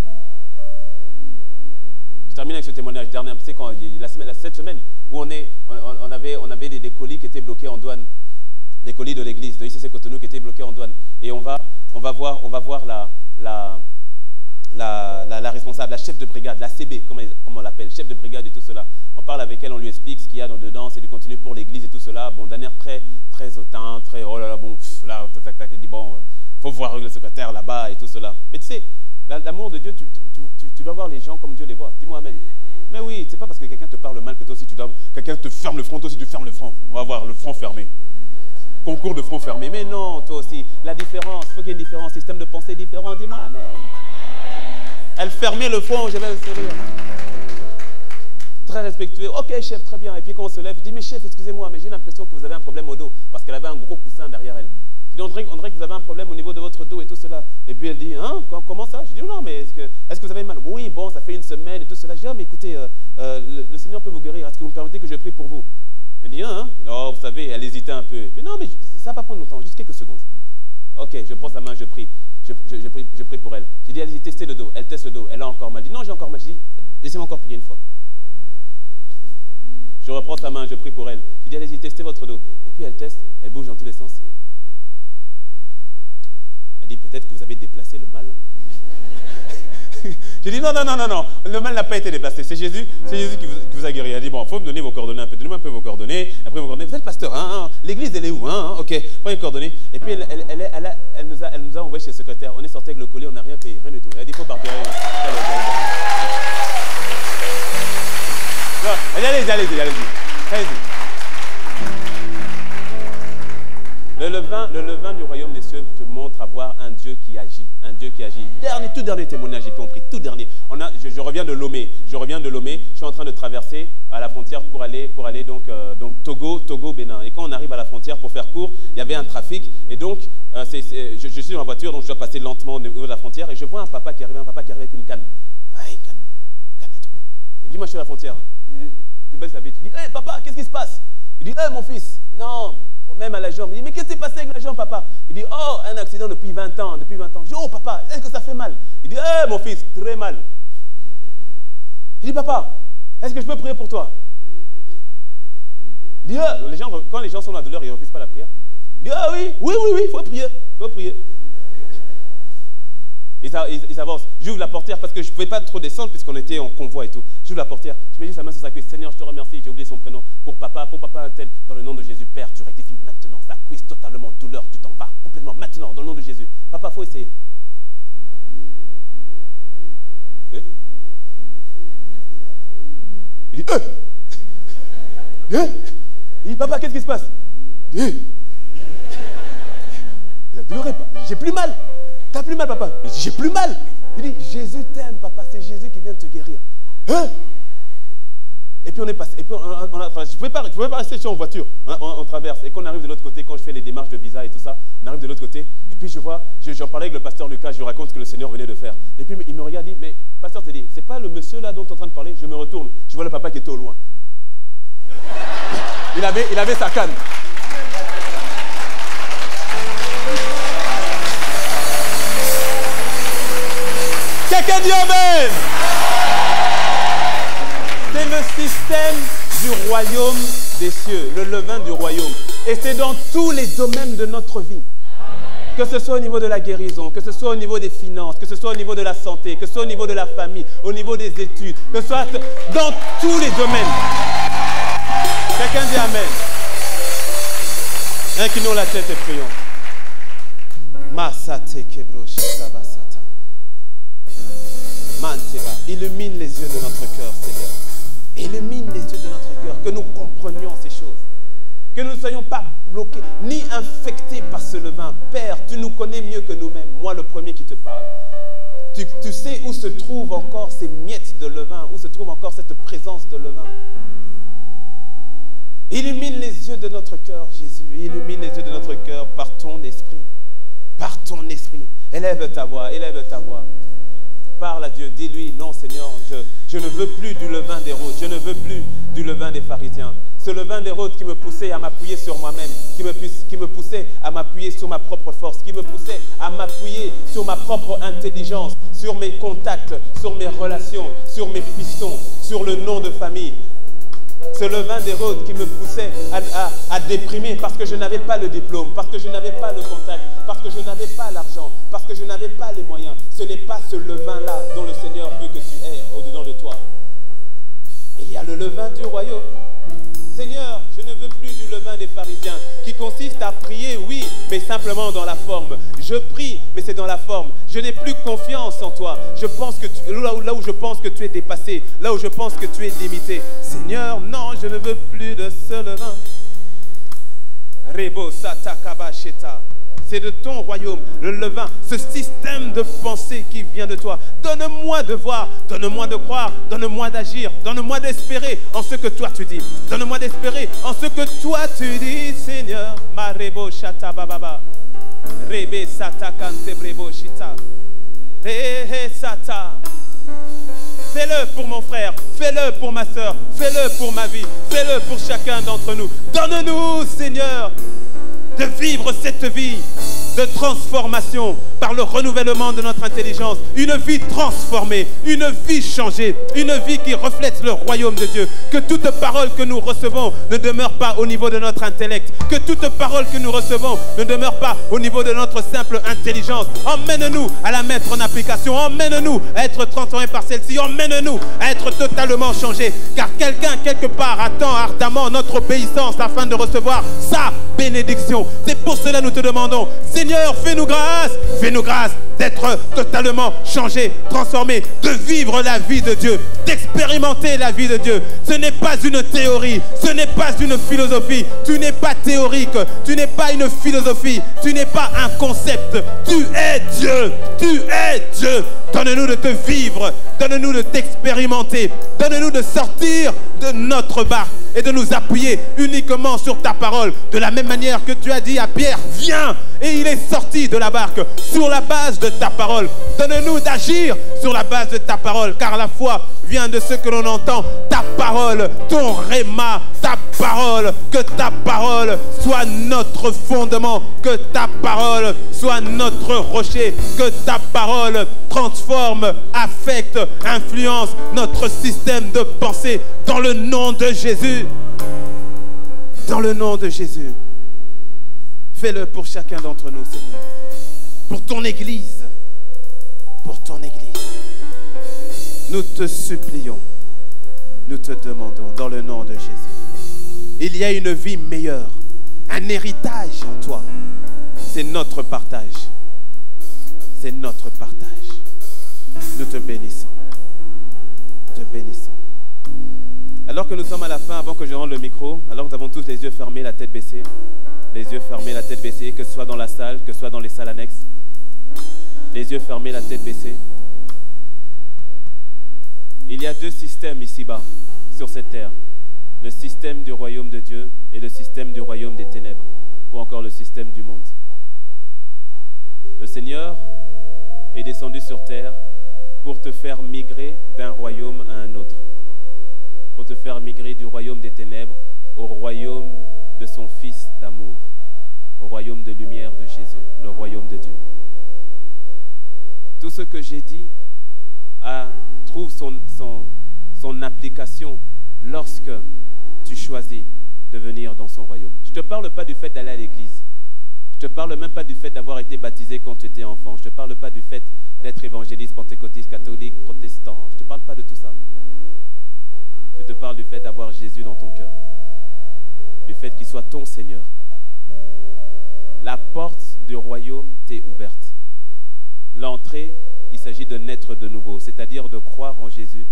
Je termine avec ce témoignage dernier. Tu sais, cette semaine où on avait des colis qui étaient bloqués en douane, des colis de l'église de ICC Cotonou qui étaient bloqués en douane. Et on va voir la responsable, la chef de brigade, la CB, comme on l'appelle, chef de brigade et tout cela. On parle avec elle, on lui explique ce qu'il y a dedans, c'est du contenu pour l'église et tout cela. Bon, d'un air très hautain, très oh là là, bon, là, il dit bon, faut voir le secrétaire là-bas et tout cela. Mais tu sais, l'amour de Dieu, tu dois voir les gens comme Dieu les voit. Dis-moi amen. Mais oui, c'est pas parce que quelqu'un te parle mal que toi aussi tu dois... Quelqu'un te ferme le front, toi aussi tu fermes le front. On va voir le front fermé. Concours de front fermé. Mais non, toi aussi. La différence, il faut qu'il y ait une différence. Système de pensée différent. Dis-moi amen. Elle fermait le front, j'avais un sourire. Très respectueux. Ok, chef, très bien. Et puis quand on se lève, je dis, mais chef, excusez-moi, mais j'ai l'impression que vous avez un problème au dos. Parce qu'elle avait un gros coussin derrière elle. Je dis, on dirait que vous avez un problème au niveau de votre dos et tout cela. Et puis elle dit, hein, comment ça? Je dis, non, mais est-ce que vous avez mal? Oui, bon, ça fait une semaine et tout cela. Je dis, ah, mais écoutez, le Seigneur peut vous guérir. Est-ce que vous me permettez que je prie pour vous? Elle dit, hein? Non, vous savez, elle hésitait un peu. Et puis, non, mais ça va pas prendre longtemps, juste quelques secondes. Ok, je prends sa main, je prie. Je prie pour elle. J'ai dit, allez-y, testez le dos. Elle teste le dos. Elle a encore mal. Je dis, non, j'ai encore mal. Je dis, laissez-moi encore prier une fois. Je reprends sa main, je prie pour elle. Je dis, allez-y, testez votre dos. Et puis elle teste, elle bouge dans tous les sens. Elle dit, peut-être que vous avez déplacé le mal. Je dis, non, le mal n'a pas été déplacé. C'est Jésus qui vous a guéri. Elle dit, bon, il faut me donner vos coordonnées un peu. Donnez-moi un peu vos coordonnées. Après, vos coordonnées. Vous êtes pasteur, hein? L'église, elle est où, hein? Ok, prenez les coordonnées. Et puis, elle nous a envoyé chez le secrétaire. On est sorti avec le colis, on n'a rien payé, rien du tout. Elle a dit, il faut partir. Non, allez-y. Le levain du royaume des cieux te montre avoir un Dieu qui agit. Tout dernier témoignage, et puis on prie, tout dernier. Je reviens de Lomé. Je suis en train de traverser à la frontière pour aller donc Togo, Bénin. Et quand on arrive à la frontière, pour faire court, il y avait un trafic. Et donc, je suis dans la voiture, donc je dois passer lentement au niveau de la frontière. Et je vois un papa qui arrive avec une canne. Ouais, canne et tout. Et puis moi, je suis à la frontière. Je baisse la vitre. Je dis, hé, papa, qu'est-ce qui se passe? Il dit, hé, mon fils. Non, même à la jambe. Il dit, mais qu'est-ce qui s'est passé avec la jambe, papa? Il dit, oh, un accident depuis 20 ans. Je dis, oh, papa, est-ce que ça fait mal? Il dit, hé, mon fils, très mal. Je dis, papa, est-ce que je peux prier pour toi? Il dit, quand les gens sont dans la douleur, ils ne refusent pas la prière. Il dit, ah oui, il faut prier. Ils s'avancent. J'ouvre la portière parce que je ne pouvais pas trop descendre puisqu'on était en convoi et tout. J'ouvre la portière. Je mets juste la main sur sa cuisse. Seigneur, je te remercie. J'ai oublié son prénom. Pour papa un tel. Dans le nom de Jésus, Père, tu rectifies maintenant sa cuisse totalement. Douleur, tu t'en vas complètement maintenant. Dans le nom de Jésus. Papa, il faut essayer. Il dit, il dit, papa, qu'est-ce qui se passe? Il a douleur pas. J'ai plus mal. T'as plus mal, papa? Il dit, j'ai plus mal. Il dit, Jésus t'aime, papa. C'est Jésus qui vient de te guérir. Hein? Et puis on est passé. Et puis on a traversé. Je ne pouvais pas rester sur en voiture. On traverse. Et quand on arrive de l'autre côté, quand je fais les démarches de visa et tout ça, on arrive de l'autre côté. Et puis je vois, j'en parlais avec le pasteur Lucas, je lui raconte ce que le Seigneur venait de faire. Et puis il me regarde et dit, mais pasteur te dit, c'est pas le monsieur là dont tu es en train de parler? Je me retourne. Je vois le papa qui était au loin. Il avait sa canne. Quelqu'un dit amen. C'est le système du royaume des cieux, le levain du royaume. Et c'est dans tous les domaines de notre vie. Que ce soit au niveau de la guérison, que ce soit au niveau des finances, que ce soit au niveau de la santé, que ce soit au niveau de la famille, au niveau des études, que ce soit dans tous les domaines. Quelqu'un dit amen. Inclinons la tête et prions. Masate kebroshi sabasata. Manteba, illumine les yeux de notre cœur, Seigneur. Illumine les yeux de notre cœur, que nous comprenions ces choses. Que nous ne soyons pas bloqués, ni infectés par ce levain. Père, tu nous connais mieux que nous-mêmes. Moi, le premier qui te parle. Tu sais où se trouvent encore ces miettes de levain, où se trouve encore cette présence de levain. Illumine les yeux de notre cœur, Jésus. Illumine les yeux de notre cœur par ton esprit. Par ton esprit. Élève ta voix, élève ta voix. Parle à Dieu, dis-lui, non Seigneur, je ne veux plus du levain d'Hérode, je ne veux plus du levain des pharisiens. Ce levain d'Hérode qui me poussait à m'appuyer sur moi-même, qui me poussait à m'appuyer sur ma propre force, qui me poussait à m'appuyer sur ma propre intelligence, sur mes contacts, sur mes relations, sur mes pistons, sur le nom de famille. Ce levain d'Hérode qui me poussait à déprimer parce que je n'avais pas le diplôme, parce que je n'avais pas le contact, parce que je n'avais pas l'argent, parce que je n'avais pas les moyens. Ce n'est pas ce levain-là dont le Seigneur veut que tu aies au-dedans de toi. Et il y a le levain du royaume. Seigneur, je ne veux plus du levain des pharisiens qui consiste à prier, oui, mais simplement dans la forme. Je prie, mais c'est dans la forme. Je n'ai plus confiance en toi. Je pense que là où je pense que tu es dépassé, là où je pense que tu es limité. Seigneur, non, je ne veux plus de ce levain. Rebo satakaba sheta. C'est de ton royaume, le levain, ce système de pensée qui vient de toi. Donne-moi de voir, donne-moi de croire, donne-moi d'agir, donne-moi d'espérer en ce que toi tu dis. Donne-moi d'espérer en ce que toi tu dis, Seigneur. Marebo shata bababa. Rebe sata kante brebo shita. Rehe sata. Fais-le pour mon frère, fais-le pour ma soeur, fais-le pour ma vie, fais-le pour chacun d'entre nous. Donne-nous, Seigneur, de vivre cette vie de transformation par le renouvellement de notre intelligence. Une vie transformée, une vie changée, une vie qui reflète le royaume de Dieu. Que toute parole que nous recevons ne demeure pas au niveau de notre intellect. Que toute parole que nous recevons ne demeure pas au niveau de notre simple intelligence. Emmène-nous à la mettre en application. Emmène-nous à être transformés par celle-ci. Emmène-nous à être totalement changés. Car quelqu'un, quelque part, attend ardemment notre obéissance afin de recevoir sa bénédiction. C'est pour cela que nous te demandons, Seigneur, fais-nous grâce d'être totalement changés, transformés, de vivre la vie de Dieu, d'expérimenter la vie de Dieu. Ce n'est pas une théorie, ce n'est pas une philosophie, tu n'es pas théorique, tu n'es pas une philosophie, tu n'es pas un concept, tu es Dieu, tu es Dieu. Donne-nous de te vivre, donne-nous de t'expérimenter, donne-nous de sortir de notre barque et de nous appuyer uniquement sur ta parole. De la même manière que tu as dit à Pierre, viens, et il est sorti de la barque sur la base de ta parole. Donne-nous d'agir sur la base de ta parole, car la foi vient de ce que l'on entend. Ta parole, ton réma, ta parole, que ta parole soit notre fondement, que ta parole soit notre rocher, que ta parole transforme, affecte, influence notre système de pensée dans le nom de Jésus. Dans le nom de Jésus. Fais-le pour chacun d'entre nous, Seigneur. Pour ton Église. Pour ton Église. Nous te supplions. Nous te demandons dans le nom de Jésus. Il y a une vie meilleure. Un héritage en toi. C'est notre partage. C'est notre partage. Nous te bénissons. Te bénissons. Alors que nous sommes à la fin, avant que je rende le micro, alors que nous avons tous les yeux fermés, la tête baissée, les yeux fermés, la tête baissée, que ce soit dans la salle, que ce soit dans les salles annexes, les yeux fermés, la tête baissée. Il y a deux systèmes ici-bas, sur cette terre. Le système du royaume de Dieu et le système du royaume des ténèbres, ou encore le système du monde. Le Seigneur est descendu sur terre pour te faire migrer d'un royaume à un autre. Pour te faire migrer du royaume des ténèbres au royaume de son Fils d'amour, au royaume de lumière de Jésus, le royaume de Dieu. Tout ce que j'ai dit trouve son application lorsque tu choisis de venir dans son royaume. Je ne te parle pas du fait d'aller à l'église. Je ne te parle même pas du fait d'avoir été baptisé quand tu étais enfant. Je ne te parle pas du fait d'être évangéliste, pentecôtiste, catholique, protestant. Je ne te parle pas de tout ça. Je te parle du fait d'avoir Jésus dans ton cœur. Du fait qu'il soit ton Seigneur. La porte du royaume t'est ouverte. L'entrée, il s'agit de naître de nouveau, c'est-à-dire de croire en Jésus